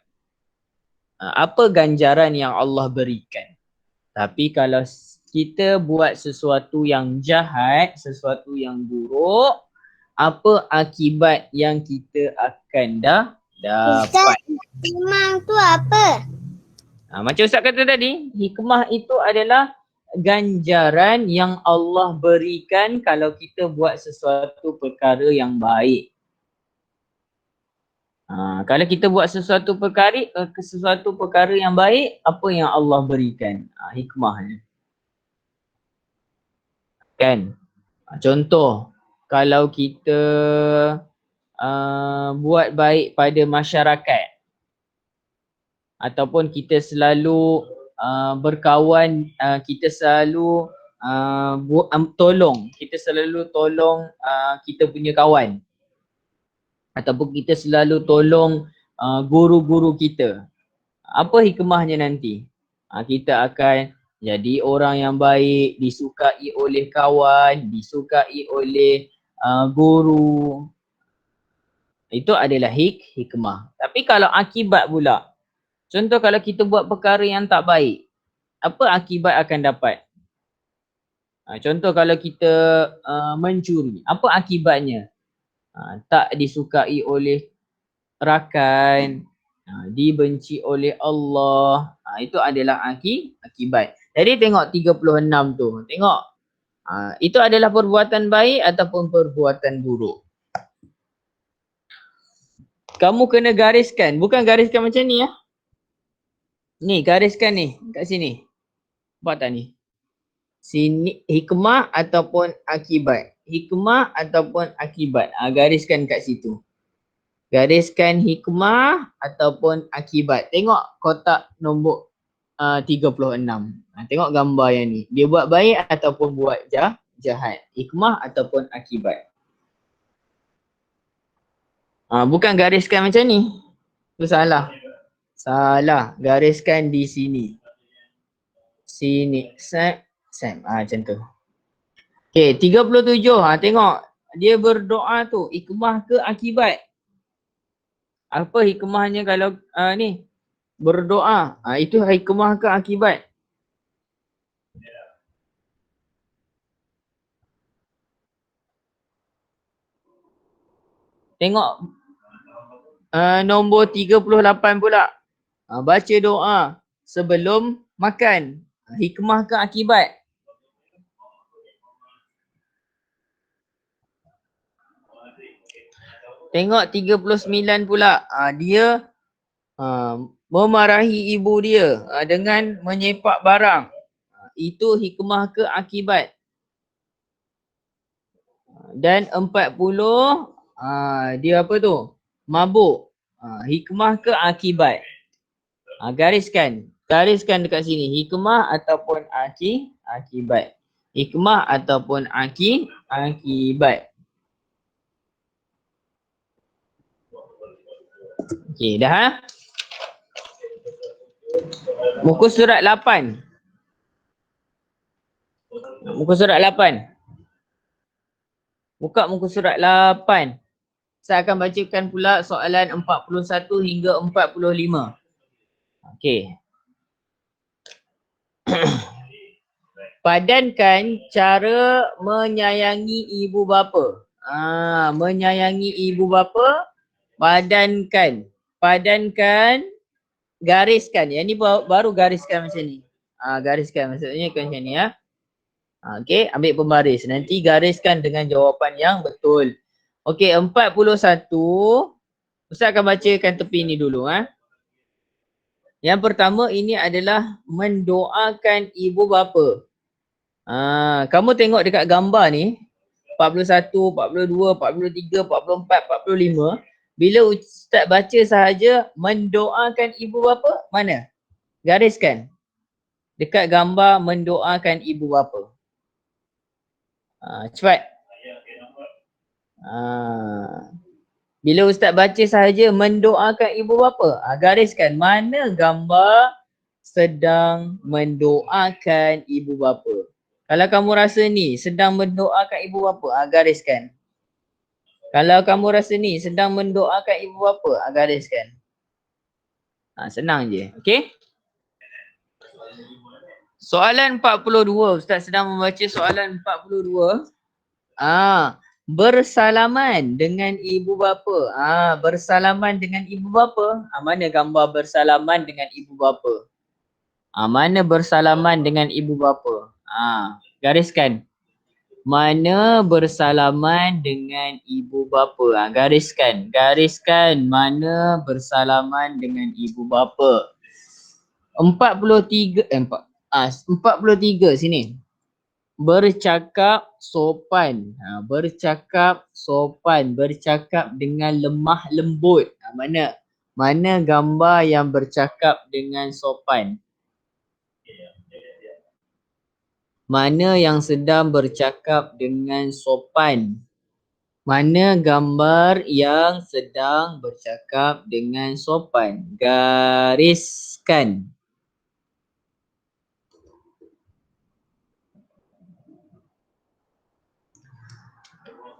Apa ganjaran yang Allah berikan? Tapi kalau kita buat sesuatu yang jahat, sesuatu yang buruk, apa akibat yang kita akan dapat? Ustaz, hikmah tu apa? Macam Ustaz kata tadi, hikmah itu adalah ganjaran yang Allah berikan kalau kita buat sesuatu perkara yang baik. Kalau kita buat sesuatu perkara yang baik, apa yang Allah berikan? Hikmahnya. kan. Contoh, kalau kita buat baik pada masyarakat ataupun kita selalu berkawan, kita selalu tolong, kita selalu tolong kita punya kawan ataupun kita selalu tolong guru-guru kita. Apa hikmahnya nanti? Kita akan jadi orang yang baik, disukai oleh kawan, disukai oleh guru. Itu adalah hikmah. Tapi kalau akibat pula, contoh kalau kita buat perkara yang tak baik, apa akibat akan dapat? Contoh kalau kita mencuri, apa akibatnya? Tak disukai oleh rakan, dibenci oleh Allah. Itu adalah akibat. Jadi tengok 36 tu. Tengok. Itu adalah perbuatan baik ataupun perbuatan buruk. Kamu kena gariskan. Bukan gariskan macam ni ya. Ni gariskan ni. Kat sini. Nampak tak ni? Sini hikmah ataupun akibat. Hikmah ataupun akibat. Gariskan kat situ. Gariskan hikmah ataupun akibat. Tengok kotak nombor 36. Tengok gambar yang ni. Dia buat baik ataupun buat jahat. Hikmah ataupun akibat. Bukan gariskan macam ni. Itu salah. Salah. Gariskan di sini. Sini. Macam tu. Okay, 37. Tengok. Dia berdoa tu. Hikmah ke akibat? Apa hikmahnya kalau ni? Berdoa. Itu hikmah ke akibat? Tengok nombor 38 pula. Baca doa sebelum makan. Hikmah ke akibat? Tengok 39 pula. Dia memarahi ibu dia dengan menyepak barang. Itu hikmah ke akibat? Dan 40 dia apa tu? Mabuk. Hikmah ke akibat? Gariskan. Gariskan dekat sini. Hikmah ataupun akibat. Hikmah ataupun akibat. Okey, dah Muka surat 8. Muka surat 8. Buka muka surat 8. Saya akan bacakan pula soalan 41 hingga 45. Okey. Padankan cara menyayangi ibu bapa. Menyayangi ibu bapa. Padankan. Padankan. Gariskan. Yang ni baru gariskan macam ni. Gariskan maksudnya macam ni ya. Okey, ambil pembaris. Nanti gariskan dengan jawapan yang betul. Okey, 41. Ustaz akan bacakan tepi ni dulu. Yang pertama ini adalah mendoakan ibu bapa. Kamu tengok dekat gambar ni. 41, 42, 43, 44, 45. Bila Ustaz baca sahaja mendoakan ibu bapa, mana? Gariskan. Dekat gambar mendoakan ibu bapa. Cepat. Bila Ustaz baca sahaja mendoakan ibu bapa, gariskan mana gambar sedang mendoakan ibu bapa. Kalau kamu rasa ni sedang mendoakan ibu bapa, gariskan. Kalau kamu rasa ni sedang mendoakan ibu bapa, gariskan. Senang je, okey? Soalan 42, Ustaz sedang membaca soalan 42. Bersalaman dengan ibu bapa. Bersalaman dengan ibu bapa. Mana gambar bersalaman dengan ibu bapa? Mana bersalaman dengan ibu bapa? Gariskan. Mana bersalaman dengan ibu bapa? Gariskan. Gariskan mana bersalaman dengan ibu bapa. 43 43 sini. bercakap sopan. Bercakap sopan, bercakap dengan lemah lembut. Mana? Mana gambar yang bercakap dengan sopan? Mana yang sedang bercakap dengan sopan? Mana gambar yang sedang bercakap dengan sopan? Gariskan.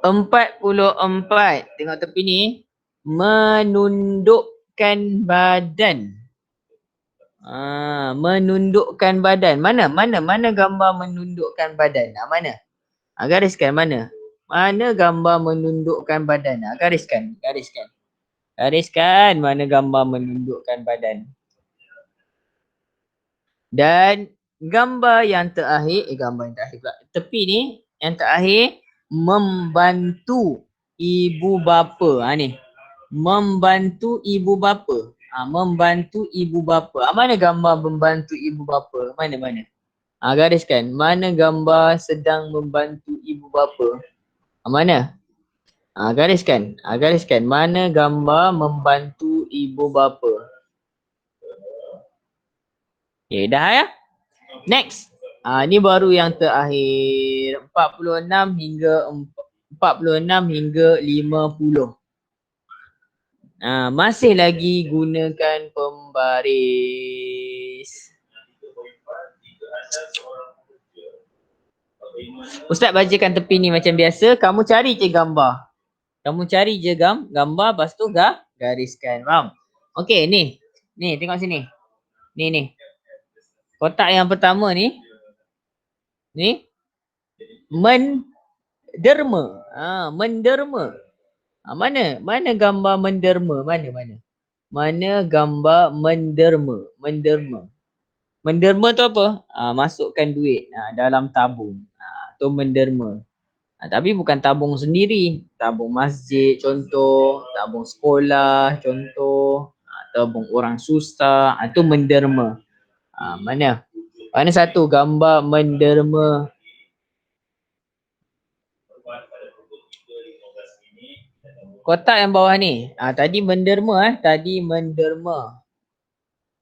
Empat. Tengok tepi ni. Menundukkan badan. Menundukkan badan. Mana gambar menundukkan badan? Mana? Gariskan mana? Mana gambar menundukkan badan? Gariskan. Gariskan mana gambar menundukkan badan. Dan gambar yang terakhir, pula. Tepi ni, yang terakhir, membantu ibu bapa. Ni. Membantu ibu bapa. Membantu ibu bapa. Mana gambar membantu ibu bapa? Mana? Gariskan. Mana gambar sedang membantu ibu bapa? Mana? Gariskan. Mana gambar membantu ibu bapa? Okay, dah ya? Next. Ni baru yang terakhir. 46 hingga 50. Masih lagi gunakan pembaris. Ustaz bacakan tepi ni macam biasa. Kamu cari je gambar. Gambar, lepas tu gariskan. Faham? Okey, ni. Ni, tengok sini. Ni. Kotak yang pertama ni. Ni. Menderma. Menderma. Mana gambar menderma? Mana gambar menderma? Menderma tu apa? Masukkan duit dalam tabung. Tu menderma. Tapi bukan tabung sendiri. Tabung masjid contoh. Tabung sekolah contoh. Tabung orang susah. Tu menderma. Mana satu gambar menderma? Kotak yang bawah ni. Tadi menderma.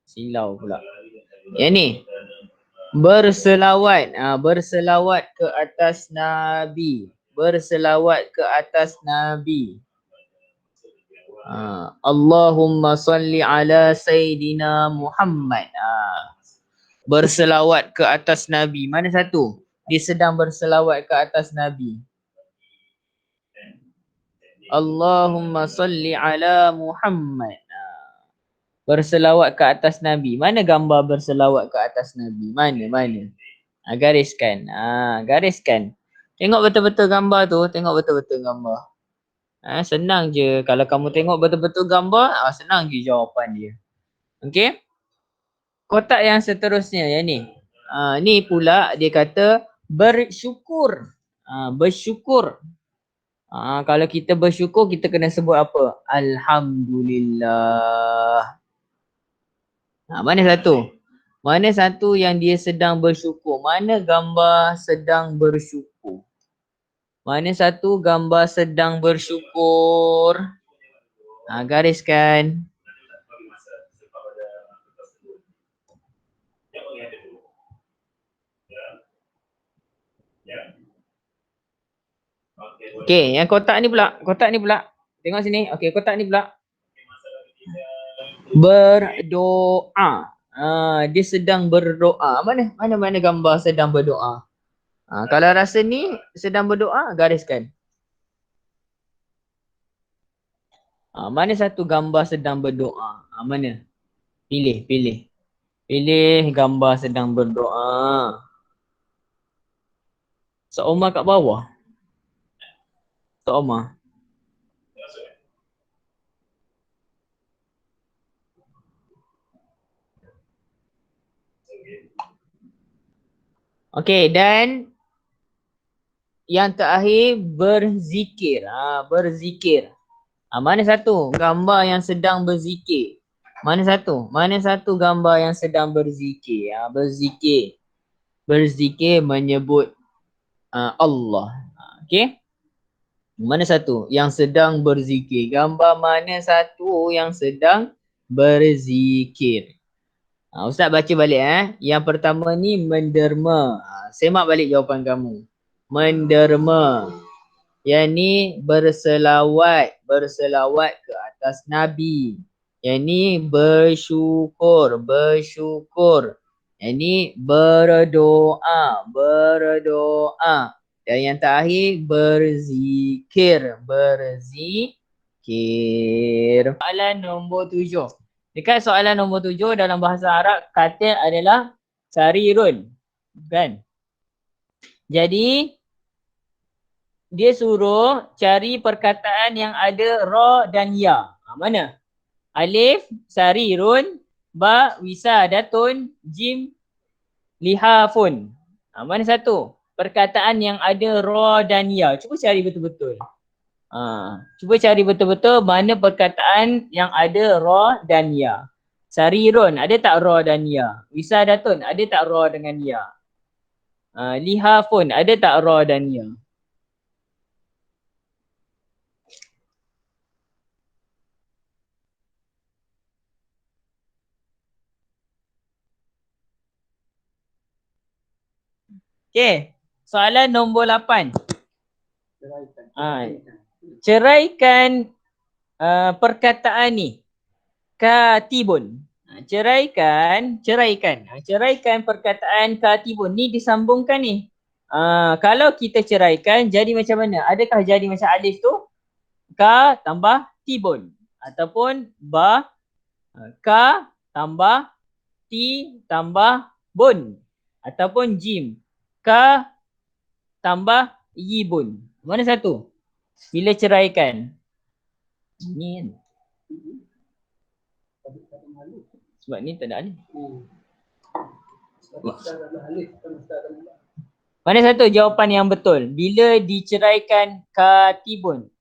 Silau pula. Yang ni. Berselawat. Berselawat ke atas Nabi. Allahumma salli ala Sayyidina Muhammad. Berselawat ke atas Nabi. Mana satu? Dia sedang berselawat ke atas Nabi. Allahumma salli ala Muhammad. Berselawat ke atas Nabi. Mana gambar berselawat ke atas Nabi? Mana? Gariskan. Gariskan. Tengok betul-betul gambar tu. Senang je. Kalau kamu tengok betul-betul gambar, senang je jawapan dia. Okey? Kotak yang seterusnya, yang ni. Ni pula dia kata bersyukur. Bersyukur. Kalau kita bersyukur, kita kena sebut apa? Alhamdulillah. Mana satu yang dia sedang bersyukur? Mana gambar sedang bersyukur? Mana satu gambar sedang bersyukur? Gariskan. Okey, yang kotak ni pula. Tengok sini. Okey, kotak ni pula. Berdoa. Dia sedang berdoa. Mana gambar sedang berdoa? Kalau rasa ni sedang berdoa, gariskan. Mana satu gambar sedang berdoa? Mana? Pilih. Pilih gambar sedang berdoa. Seomar kat bawah. Seomar. Okey, dan yang terakhir berzikir. Berzikir. Mana satu gambar yang sedang berzikir? Mana satu gambar yang sedang berzikir? Berzikir menyebut Allah. Okey. Mana satu yang sedang berzikir? Gambar mana satu yang sedang berzikir? Ustaz baca balik Yang pertama ni menderma. Semak balik jawapan kamu. Menderma. Yang ni berselawat ke atas Nabi. Yang ni bersyukur. Yang ni berdoa. Dan yang terakhir berzikir. Soalan nombor 7. Dekat soalan nombor 7 dalam bahasa Arab kata adalah sarirun. Kan? Jadi dia suruh cari perkataan yang ada ra dan ya. Mana? Alif sarirun, ba wisadatun, jim lihafun. Mana satu? Perkataan yang ada ra dan ya. Cuba cari betul-betul. Cuba cari betul-betul mana perkataan yang ada ra dan ya. Sarirun, ada tak ra dan ya? Wisadatun, ada tak ra dengan ya? Lihafun, ada tak ra dan ya? Okey, soalan nombor 8. Ceraikan perkataan ni. Katibun. Ceraikan perkataan katibun ni disambungkan ni. Kalau kita ceraikan jadi macam mana? Adakah jadi macam alif tu? Ka tambah tibun ataupun ba ka tambah ti tambah bun ataupun jim ka tambah yibun. Mana satu? Bila ceraikan. Ni kan. Sebab ni tak ada alif. Mana satu jawapan yang betul? Bila diceraikan katibun.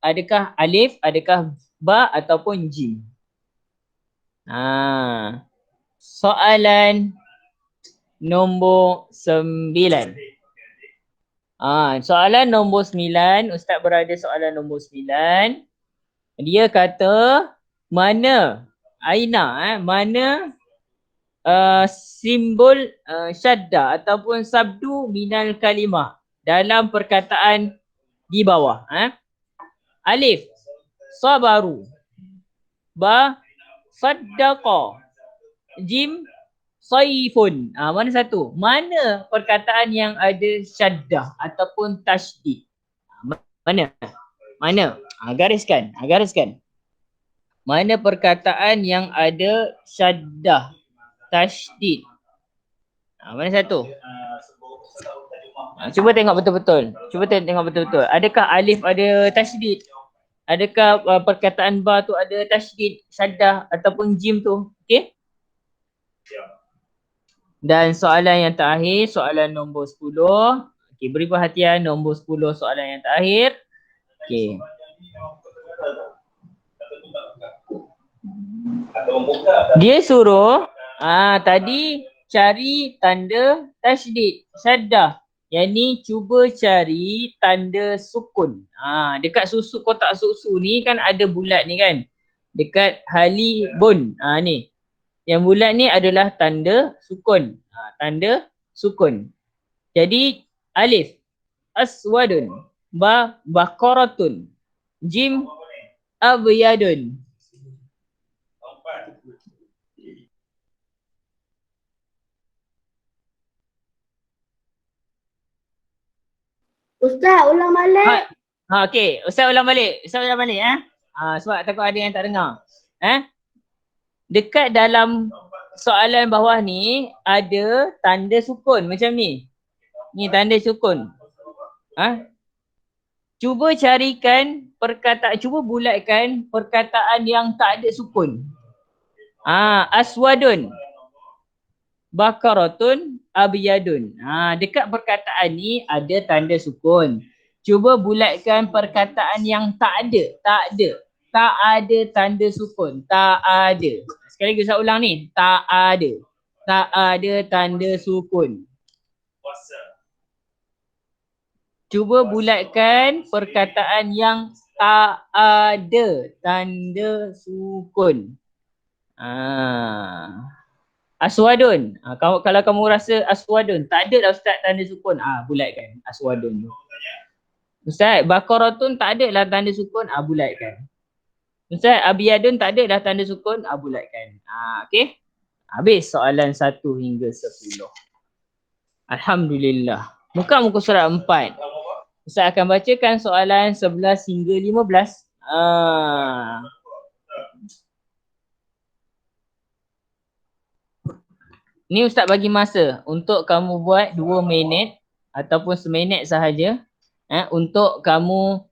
Adakah alif, adakah ba ataupun jim? Soalan nombor 9. Soalan nombor 9, Ustaz berada soalan nombor 9. Dia kata mana mana simbol syadda ataupun sabdu minal kalimah dalam perkataan di bawah. Alif sabaru, ba saddaqa, jim saifun. Mana satu? Mana perkataan yang ada syaddah ataupun tasydid? Mana? Gariskan. Mana perkataan yang ada syaddah, tasydid? Mana satu? Cuba tengok betul-betul. Adakah alif ada tasydid? Adakah perkataan ba tu ada tasydid, syaddah ataupun jim tu? Okey? Dan soalan yang terakhir, soalan nombor 10. Okey, beri perhatian nombor 10 soalan yang terakhir. Okey. Dia suruh tadi cari tanda tasydid, syaddah. Yang ni cuba cari tanda sukun. Dekat kotak susu ni kan ada bulat ni kan. Dekat halibun. Ni. Yang bulat ni adalah tanda sukun. Tanda sukun. Jadi alif aswadun, ba baqaratun, jim abyadun. Ustaz, ulang balik. Okey, Ustaz ulang balik. Sebab takut ada yang tak dengar. Dekat dalam soalan bawah ni ada tanda sukun macam ni. Ni tanda sukun. Cuba carikan cuba bulatkan perkataan yang tak ada sukun. Aswadun, baqaratun, abyadun. Dekat perkataan ni ada tanda sukun. Cuba bulatkan perkataan yang tak ada tanda sukun. Tak ada. Sekali lagi saya ulang ni. Tak ada tanda sukun. Cuba bulatkan perkataan yang tak ada tanda sukun. Aswadun. Kalau kamu rasa aswadun, tak ada lah Ustaz tanda sukun. Bulatkan aswadun. Ustaz, Baqaratun tak ada lah tanda sukun. Bulatkan. Ustaz, Abiyadun tak ada dah tanda sukun. Bulatkan. Okey. Habis soalan 1 hingga 10. Alhamdulillah. Muka surat 4. Ustaz akan bacakan soalan 11 hingga 15. Ni Ustaz bagi masa untuk kamu buat 2 minit ataupun seminit sahaja untuk kamu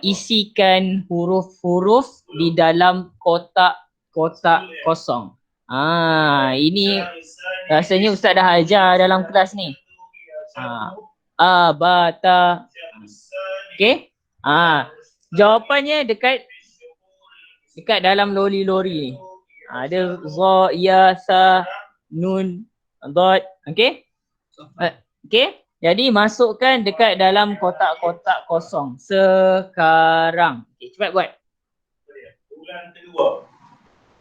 isikan huruf-huruf di dalam kotak-kotak kosong. Ini rasanya Ustaz dah ajar dalam kelas ni. Bata. Okey? Jawapannya dekat dalam lori-lori ni. Ada za, ya, sa, nun, dot. Okey? Okey? Jadi masukkan dekat dalam kotak-kotak kosong sekarang. Okey, cepat buat. Bulan kedua.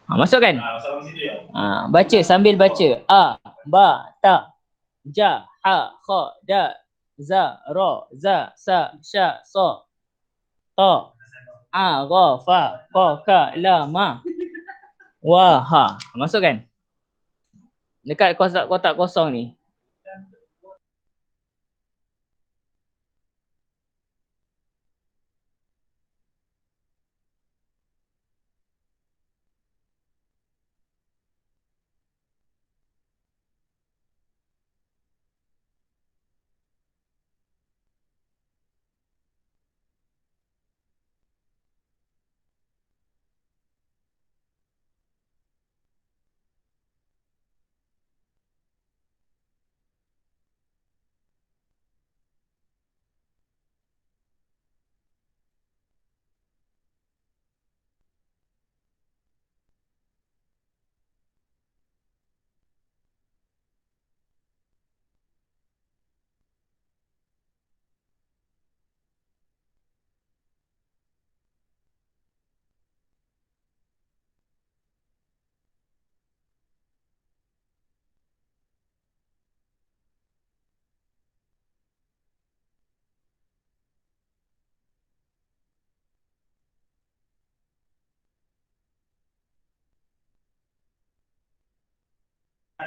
Masukkan. Baca sambil baca. Ba, ta, ja, ha, kha, da, za, ra, za, sa, sya, sa, ta, ra, fa, qa, ka, la, ma, wa, ha. Masukkan. Dekat kotak-kotak kosong ni.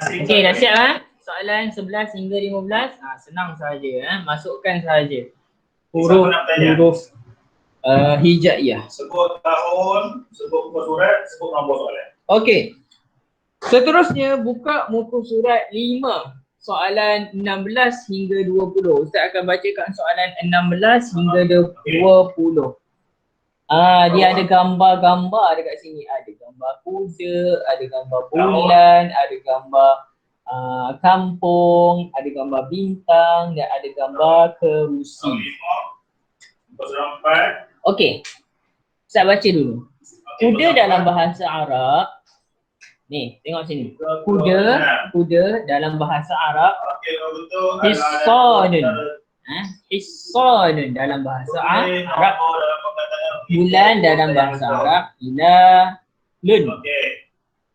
Okey, dah siap soalan 11 hingga 15. Senang saja masukkan saja huruf hijaiyah. Sebut tahun, sebut muka surat, sebut nombor soalan. Okey. Seterusnya buka muka surat 5. Soalan 16 hingga 20. Ustaz akan bacakan soalan 16 hingga 20. Dia ada gambar-gambar dekat sini. Ada gambar kuda, ada gambar bulan, ada gambar kampung, ada gambar bintang dan ada gambar kerusi. Okey. Saya baca dulu. Kuda dalam bahasa Arab. Ni, tengok sini. Kuda dalam bahasa Arab. Hissanun. Hissanun dalam bahasa Arab. Bulan dalam bahasa Arab hilalun.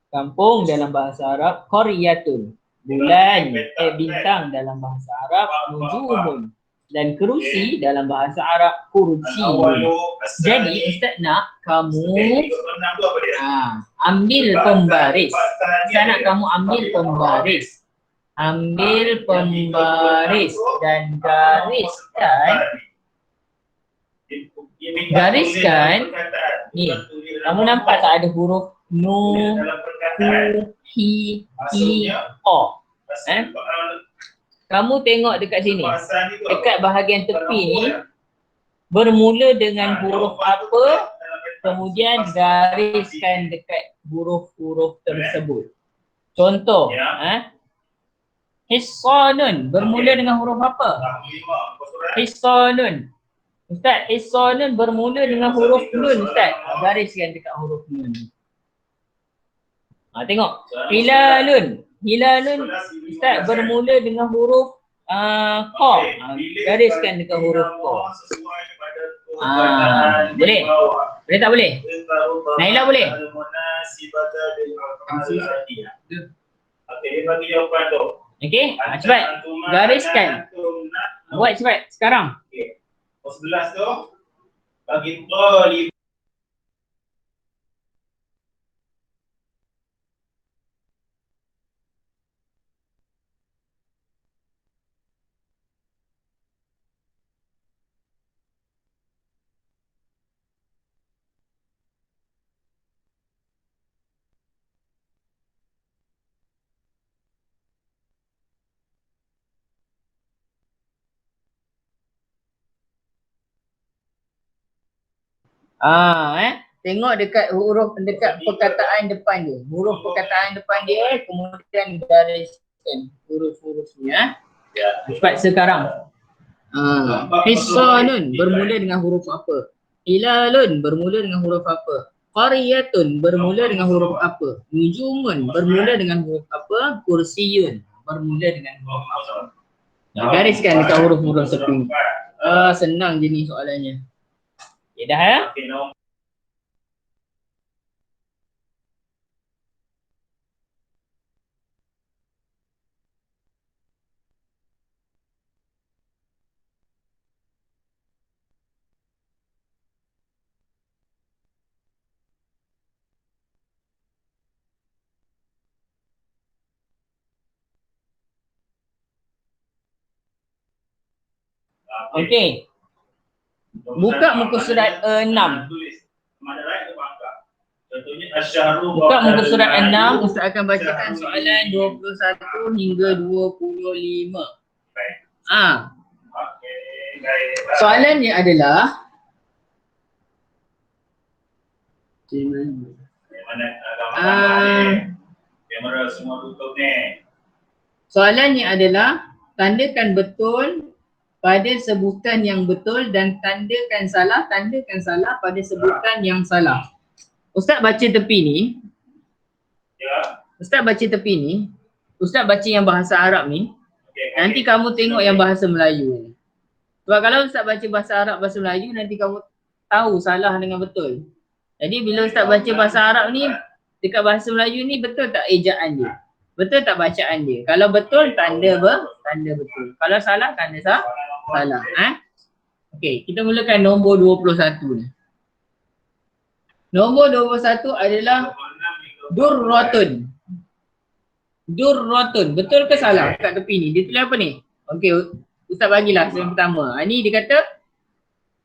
Kampung dalam bahasa Arab qaryatun. Bulan bintang dalam bahasa Arab nujumun. Dan kerusi dalam bahasa Arab kursi. Jadi Ustaz nak kamu ambil pembaris. Saya nak kamu ambil pembaris. Ambil pembaris dan gariskan ni. Kamu nampak tak ada huruf nu, ku, hi, i, o. Kamu tengok dekat sini. Dekat bahagian tepi ni bermula dengan huruf apa, kemudian gariskan dekat huruf-huruf tersebut. Contoh, Hissanun bermula dengan huruf apa? Hissanun. Ustaz, Hissanun bermula dengan huruf nun, Ustaz. Gariskan dekat huruf nun. Tengok. Hilalun. Hilalun, Ustaz, bermula dengan huruf Ko. Gariskan dekat huruf ko. Boleh? Boleh tak boleh? Naila boleh? Okey, dia bagi jawapan tu. Okey, cepat. Gariskan. Buat cepat sekarang. Okey. 11 tu bagi tol. Tengok dekat huruf, dekat perkataan depan dia. Huruf perkataan depan dia, kemudian gariskan huruf-huruf ni Cepat sekarang. Hisanun bermula dengan huruf apa? Hilalun bermula dengan huruf apa? Qaryatun bermula dengan huruf apa? Nujumun bermula dengan huruf apa? Kursiyun bermula dengan huruf apa? Gariskan dekat huruf-huruf tepi. Senang je ni soalannya. Okay, dah ya? Okey. Buka muka surat 6. Buka muka surat 6, Ustaz akan bacakan soalan 21 hingga 25. Soalannya adalah soalannya adalah tandakan betul pada sebutan yang betul dan tandakan salah pada sebutan yang salah. Ustaz baca tepi ni. Ya. Ustaz baca tepi ni. Ustaz baca yang bahasa Arab ni. Nanti kamu tengok yang bahasa Melayu ni. Sebab kalau Ustaz baca bahasa Arab, bahasa Melayu, nanti kamu tahu salah dengan betul. Jadi bila Ustaz baca bahasa Arab ni, dekat bahasa Melayu ni betul tak ejaan dia? Betul tak bacaan dia? Kalau betul, tanda betul. Kalau salah, tanda salah. Okey, kita mulakan nombor 21 ni. Nombor 21 adalah durratun. Durratun. Betul ke salah kat tepi ni? Dia tulis apa ni? Okey, Ustaz bagilah yang pertama. Ni dia kata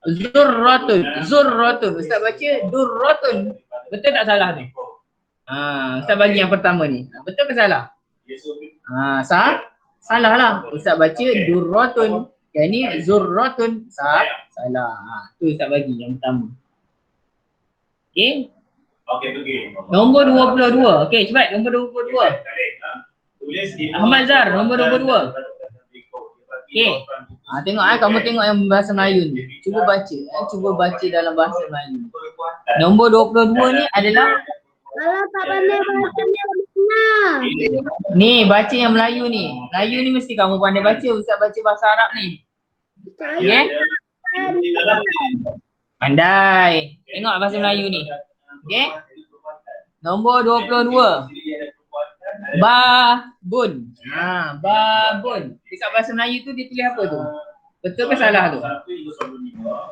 zurratun. Zurratun. Ustaz baca durratun. Betul tak salah ni? Ustaz bagi yang pertama ni. Betul ke salah? Salah lah. Ustaz baca durratun. Yang ni zurratun. Salah. Tu Ustaz bagi yang pertama. Okey. Okey, pergi. Nombor 22. Okey, cepat. Nombor 22. Ahmad Zar, nombor 22. Okey. Tengok kamu tengok yang bahasa Melayu ni. Cuba baca. Cuba baca dalam bahasa Melayu. Nombor 22 ni adalah Kalau tak pandai bacanya benar. ni baca yang Melayu ni. Melayu ni mesti kamu pandai baca. Ustaz baca bahasa Arab ni. Okey? Pandai. Tengok bahasa Melayu ni. Okey? Nombor 22. Babun. Babun. Dekat bahasa Melayu tu dia tulis apa tu? Betul ke salah tu?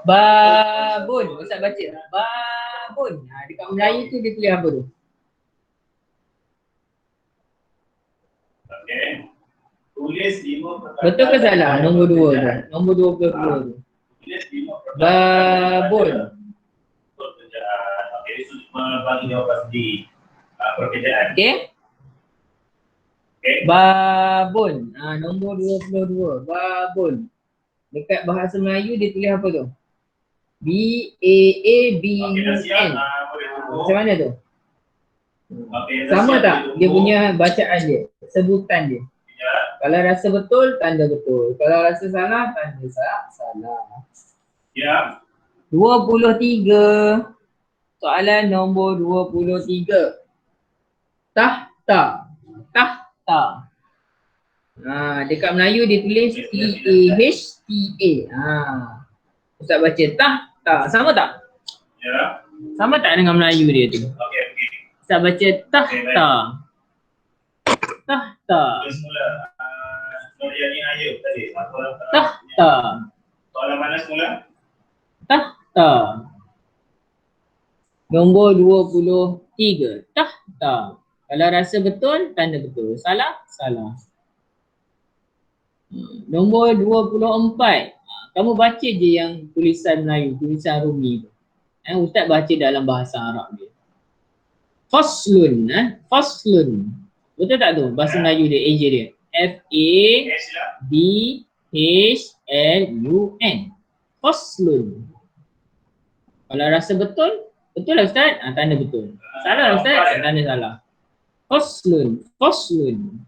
Babun. Ustaz baca. Babun. Dekat Melayu tu dia tulis apa tu? Okey. Tulis 5 perkataan. Betul ke salah? Nombor 2 tu. Nombor 22 tu. Tulis 5 perkataan. Babun. Pekerjaan. Okey, dia sudah bagi jawapan di pekerjaan. Okey? Okey. Babun. Nombor 22. Babun. Dekat bahasa Melayu dia tulis apa tu? B-A-A-B-U-N. Okey, dah siap. Boleh tunggu. Macam mana tu? Okey, dah Sama siap, tak boleh dia tunggu. punya bacaan dia? Sebutan dia. Ya. Kalau rasa betul, tanda betul. Kalau rasa salah, tanda salah. Ya. 23. Soalan nombor 23. Tahta. Tahta. Dekat Melayu dia tulis T-A-H-T-A. Ustaz baca tahta. Sama tak? Ya. Sama tak dengan Melayu dia tu? Okey. Ustaz baca tahta. Tahta. Terus mula. Soalan ni ayo tadi. Tahta. Soalan mana semula? Tahta. Nombor 23. Tahta. Kalau rasa betul, tanda betul. Salah? Salah. Nombor 24. Kamu baca je yang tulisan Melayu, tulisan Rumi tu. Ustaz baca dalam bahasa Arab dia. Faslun. Faslun. Betul tak tu? Bahasa Melayu dia, AJ dia. F-A-D-H-L-U-N. Faslun. Kalau rasa betul, betul lah Ustaz? Tanda betul. Salah lah Ustaz? Tanda salah. Faslun. Faslun.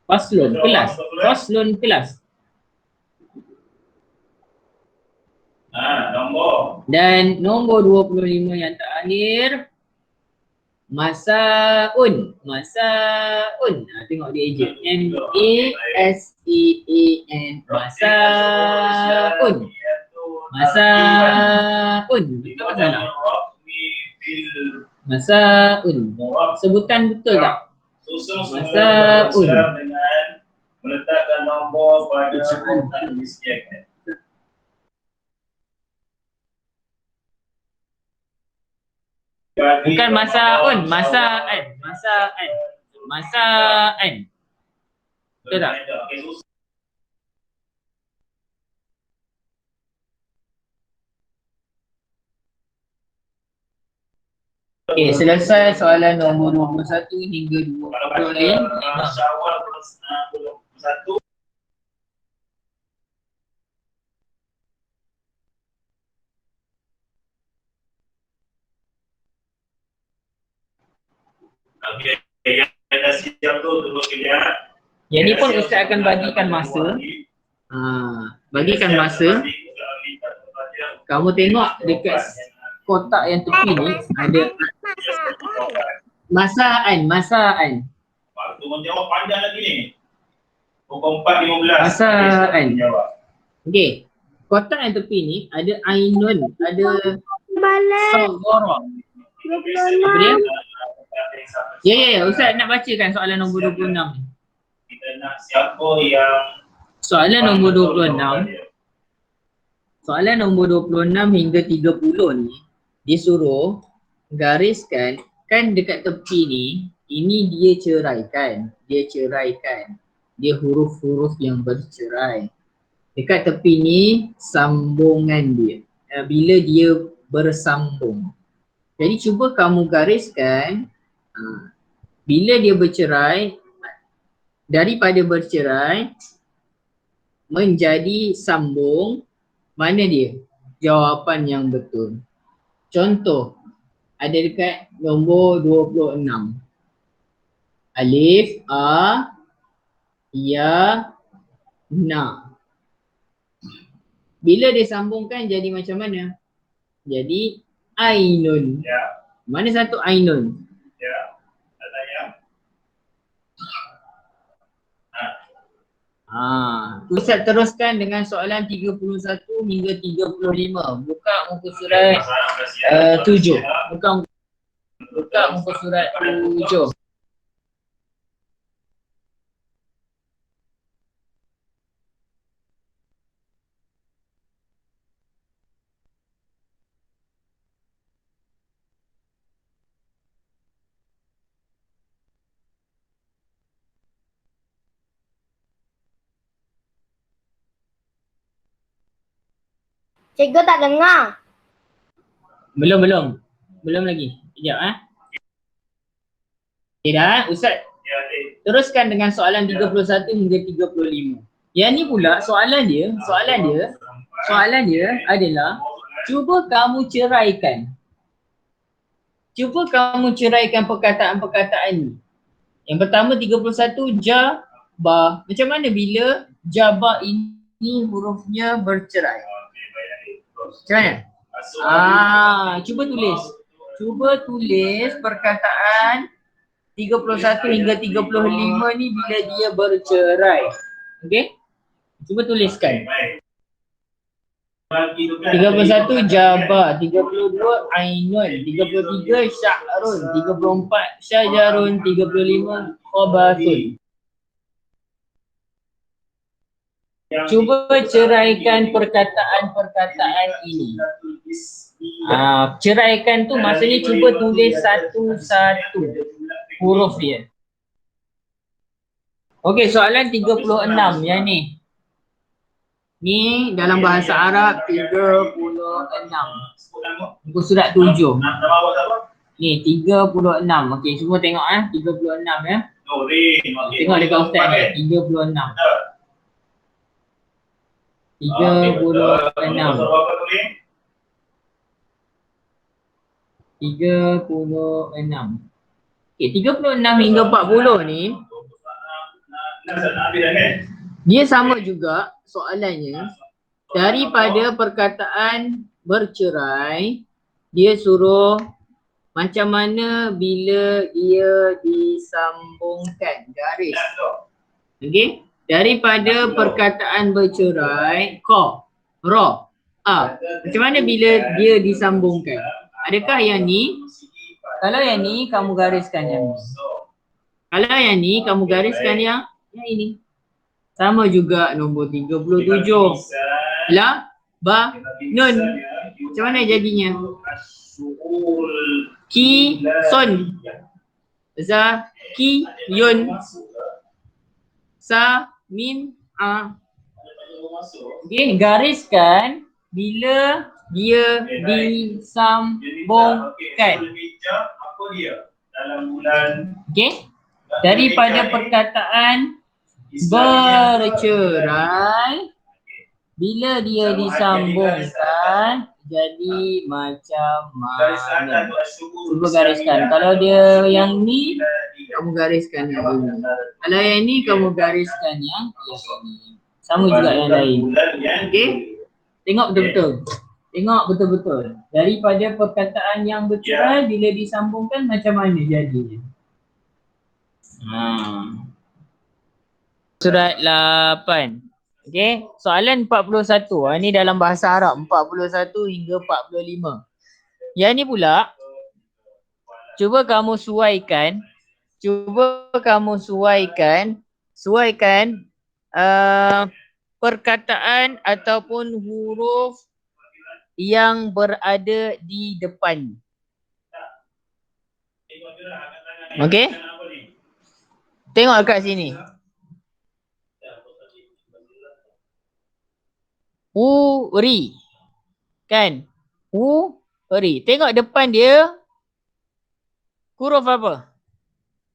Faslun. Kelas. Faslun kelas. Nombor. Dan nombor 25 yang terakhir. Masaun. Masaun. Tengok dia ejek. M-A-S-E-A-N. Masaun. Masaun. Betul tak salah? Masaun. Sebutan betul tak? Masaun. Dengan meletakkan nombor pada urutan disediakan. Bukan masaun, masaan. Masaan. Masaan. Betul tak? Okey, selesai soalan nombor 21 hingga 25. Syawal 21. Okey, yang dah siap tu terus lihat. Yang ni pun Ustaz akan bagikan masa. Bagikan masa. Kamu tengok dekat kotak yang tepi ni ada masaan. Waktu menjawab panjang lagi ni. Pukul 4.15. Masaan. Okey. Kotak yang tepi ni ada ainun, ada saghara. Apa dia? Ya. Ustaz nak bacakan soalan nombor 26 ni. Kita nak siapa yang Soalan nombor 26. Soalan nombor 26 hingga 30 ni dia suruh gariskan, kan dekat tepi ni ini dia ceraikan. Dia huruf-huruf yang bercerai. Dekat tepi ni sambungan dia. Bila dia bersambung. Jadi cuba kamu gariskan bila dia bercerai, daripada bercerai menjadi sambung, mana dia? Jawapan yang betul. Contoh, ada dekat nombor 26. Alif, A, Ya, Na. Bila disambungkan jadi macam mana? Jadi ainun. Ya. Mana satu ainun? Ya. Ada yang. Ustaz teruskan dengan soalan 31 hingga 35. Buka muka surat 7. Buka muka surat 7. Cikgu tak dengar. Belum lagi. Sekejap Okay dah Ustaz. Ya, Teruskan dengan soalan 31 hingga 35. Yang ni pula soalan dia adalah cuba kamu ceraikan. Perkataan-perkataan ni. Yang pertama 31 jabah. Macam mana bila jabah ini hurufnya bercerai? Macam mana? Cuba tulis perkataan 31 hingga 35 ni bila dia bercerai. Okey? Cuba tuliskan. 31 Jabar, 32 Ainun, 33 Syahrun, 34 Syajarun, 35 Khobathun. Cuba ceraikan perkataan-perkataan ini. Ceraikan tu maksudnya cuba tulis satu-satu huruf dia. Okey, soalan 36 yang ni. Ni dalam bahasa Arab 36. Muka surat 7. Ni 36. Okey, semua tengok 36 ya. Tengok dekat ustaz ni 36. 36. 36. Okey, 36 hingga 40 ni dia sama juga soalannya. Daripada perkataan bercerai, dia suruh macam mana bila dia disambungkan garis. Okey? Daripada perkataan bercerai, qa, ra, a. Macam mana bila dia disambungkan? Adakah yang ni? Kalau yang ni kamu gariskan yang ni. Kalau yang ni kamu gariskan yang ini. Sama juga nombor 37. La, ba, nun. Macam mana jadinya? Ki, son. Za, ki, yun. Sa, mim, a. Okay, gariskan bila dia disambungkan. Okay, daripada perkataan bercerai, bila dia disambungkan jadi macam mana? Cuba gariskan. Kalau dia yang ni, kamu gariskan yang ini. Kalau yang ni, kamu gariskan yang ini. Sama juga yang lain. Okey? Tengok betul-betul. Tengok betul-betul. Daripada perkataan yang bercerai, bila disambungkan macam mana jadinya? Surat 8. Okey, soalan 41. Ini dalam bahasa Arab 41 hingga 45. Yang ni pula cuba kamu suaikan perkataan ataupun huruf yang berada di depan. Okey? Tengok kat sini. Uri. Kan? Uri. Tengok depan dia. Huruf apa?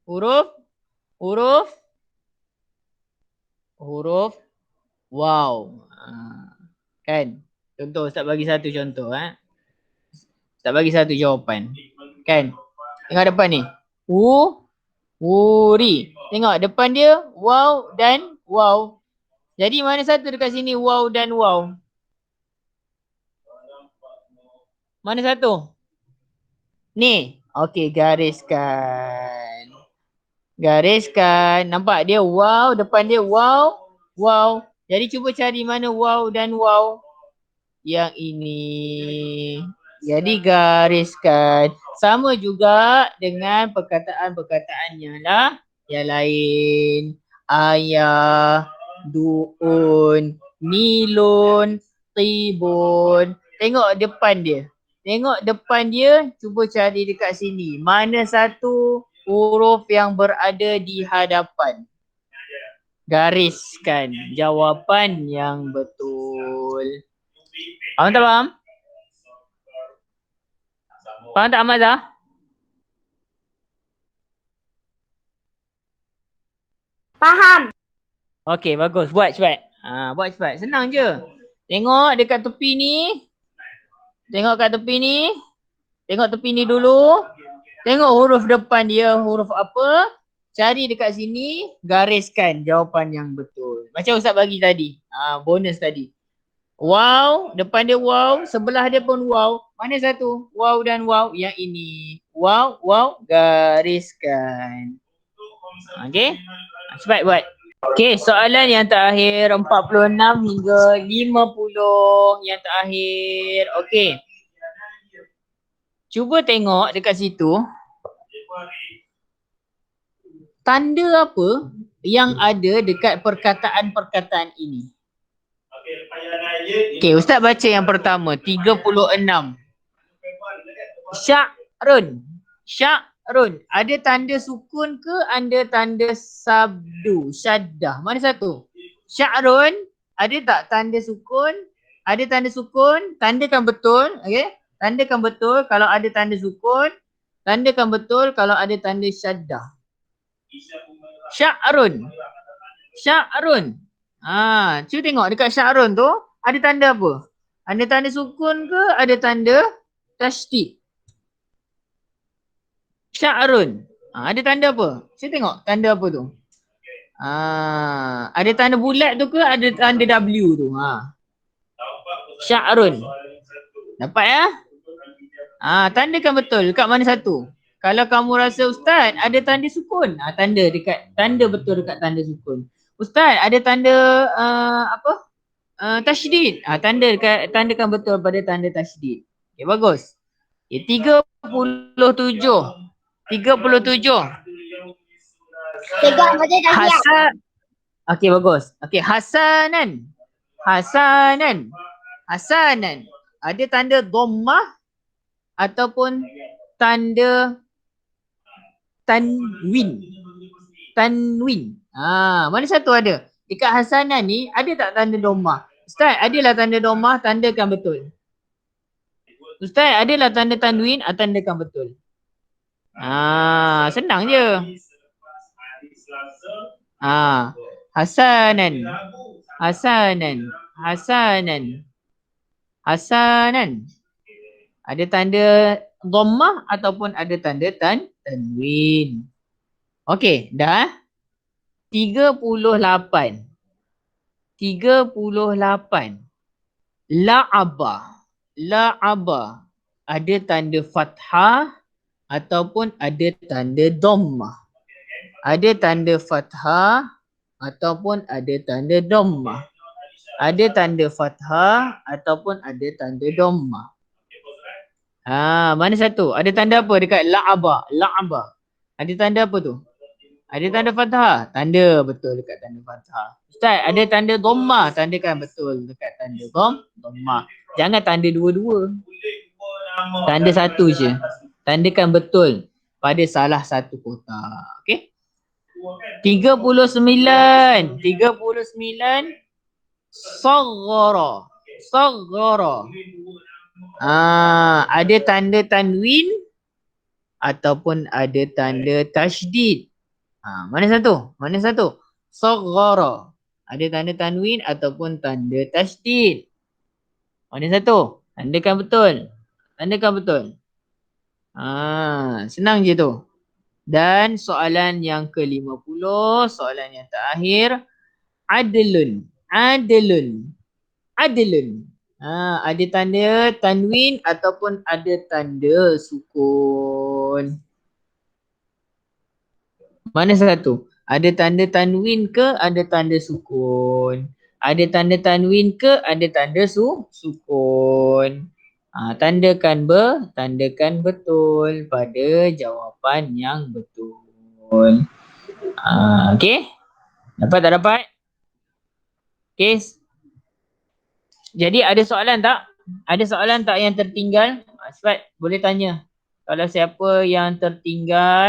Huruf wow. Kan? Contoh, Ustaz bagi satu contoh. Ustaz bagi satu jawapan. Kan? Tengok depan ni. Uri. Tengok depan dia wow dan wow. Jadi mana satu dekat sini wow dan wow? Mana satu? Ni. Okey, gariskan. Gariskan. Nampak dia wow, depan dia wow, wow. Jadi cuba cari mana wow dan wow. Yang ini. Jadi gariskan. Sama juga dengan perkataan-perkataannya lah. Yang lain. Ayah, du'un, nilun, tibun. Tengok depan dia. Tengok depan dia, cuba cari dekat sini. Mana satu huruf yang berada di hadapan? Gariskan jawapan yang betul. Faham tak faham? Faham tak Amazah? Faham. Okey, bagus. Buat cepat. Buat cepat. Senang je. Tengok dekat tepi ni. Tengok kat tepi ni. Tengok tepi ni dulu. Tengok huruf depan dia, huruf apa. Cari dekat sini, gariskan jawapan yang betul. Macam Ustaz bagi tadi. Bonus tadi. Wow, depan dia wow, sebelah dia pun wow. Mana satu? Wow dan wow. Yang ini. Wow, wow, gariskan. Okey. Cepat buat. Okey, soalan yang terakhir 46 hingga 50 yang terakhir. Okey. Cuba tengok dekat situ. Tanda apa yang ada dekat perkataan-perkataan ini? Okey, Ustaz baca yang pertama, 36. Sya'run. Sya'run. Ada tanda sukun ke ada tanda sabdu, syaddah? Mana satu? Sya'run. Ada tak tanda sukun? Ada tanda sukun? Tandakan betul. Okey. Tandakan betul kalau ada tanda sukun. Tandakan betul kalau ada tanda syaddah. Sya'run. Sya'run. Cuba tengok dekat sya'run tu ada tanda apa? Ada tanda sukun ke ada tanda tasydid? Sya'run. Ada tanda apa? Saya tengok tanda apa tu. Ada tanda bulat tu ke ada tanda W tu? Sya'run. Dapat ya? Tandakan betul dekat mana satu. Kalau kamu rasa Ustaz ada tanda sukun, tanda dekat tanda betul dekat tanda sukun. Ustaz ada tanda tasydid. Tandakan betul pada tanda tasydid. Okey, bagus. Okay, 37. Tegak betul dah siap. Hasan. Okey, bagus. Okey, hasanan. Hasanan. Hasanan. Ada tanda dhammah ataupun tanda tanwin. Tanwin. Mana satu ada? Dekat hasanan ni ada tak tanda dhammah? Ustaz, adalah tanda dhammah, tandakan betul. Ustaz, adalah tanda tanwin, tandakan betul. Senang je. Hasanan. Hasanan. Hasanan. Hasanan. Ada tanda dhammah ataupun ada tanda tanwin. Okey, dah. 38. La'aba. La'aba. Ada tanda fathah ataupun ada tanda dhammah. Ada tanda fathah ataupun ada tanda dhammah. Ada tanda fathah ataupun ada tanda dhammah. Mana satu? Ada tanda apa dekat la'aba? La'aba. Ada tanda apa tu? Ada tanda fathah? Tanda betul dekat tanda fathah. Ustaz, ada tanda dhammah? Tandakan betul dekat tanda dhammah. Jangan tanda dua-dua. Tanda satu je. Tandakan betul pada salah satu kotak. Okey? 39. Saghara. Saghara. Ada tanda tanwin ataupun ada tanda tasydid. Mana satu? Mana satu? Saghara. Ada tanda tanwin ataupun tanda tasydid. Mana satu? Tandakan betul. Tandakan betul. Senang je tu. Dan soalan yang ke-50, soalan yang terakhir. Adlun. Adlun. Adlun. Ada tanda tanwin ataupun ada tanda sukun. Mana satu? Ada tanda tanwin ke ada tanda sukun? Ada tanda tanwin ke ada tanda sukun? Tandakan betul pada jawapan yang betul. Okey? Dapat tak dapat? Okey. Jadi ada soalan tak? Ada soalan tak yang tertinggal? Sebab boleh tanya. Kalau siapa yang tertinggal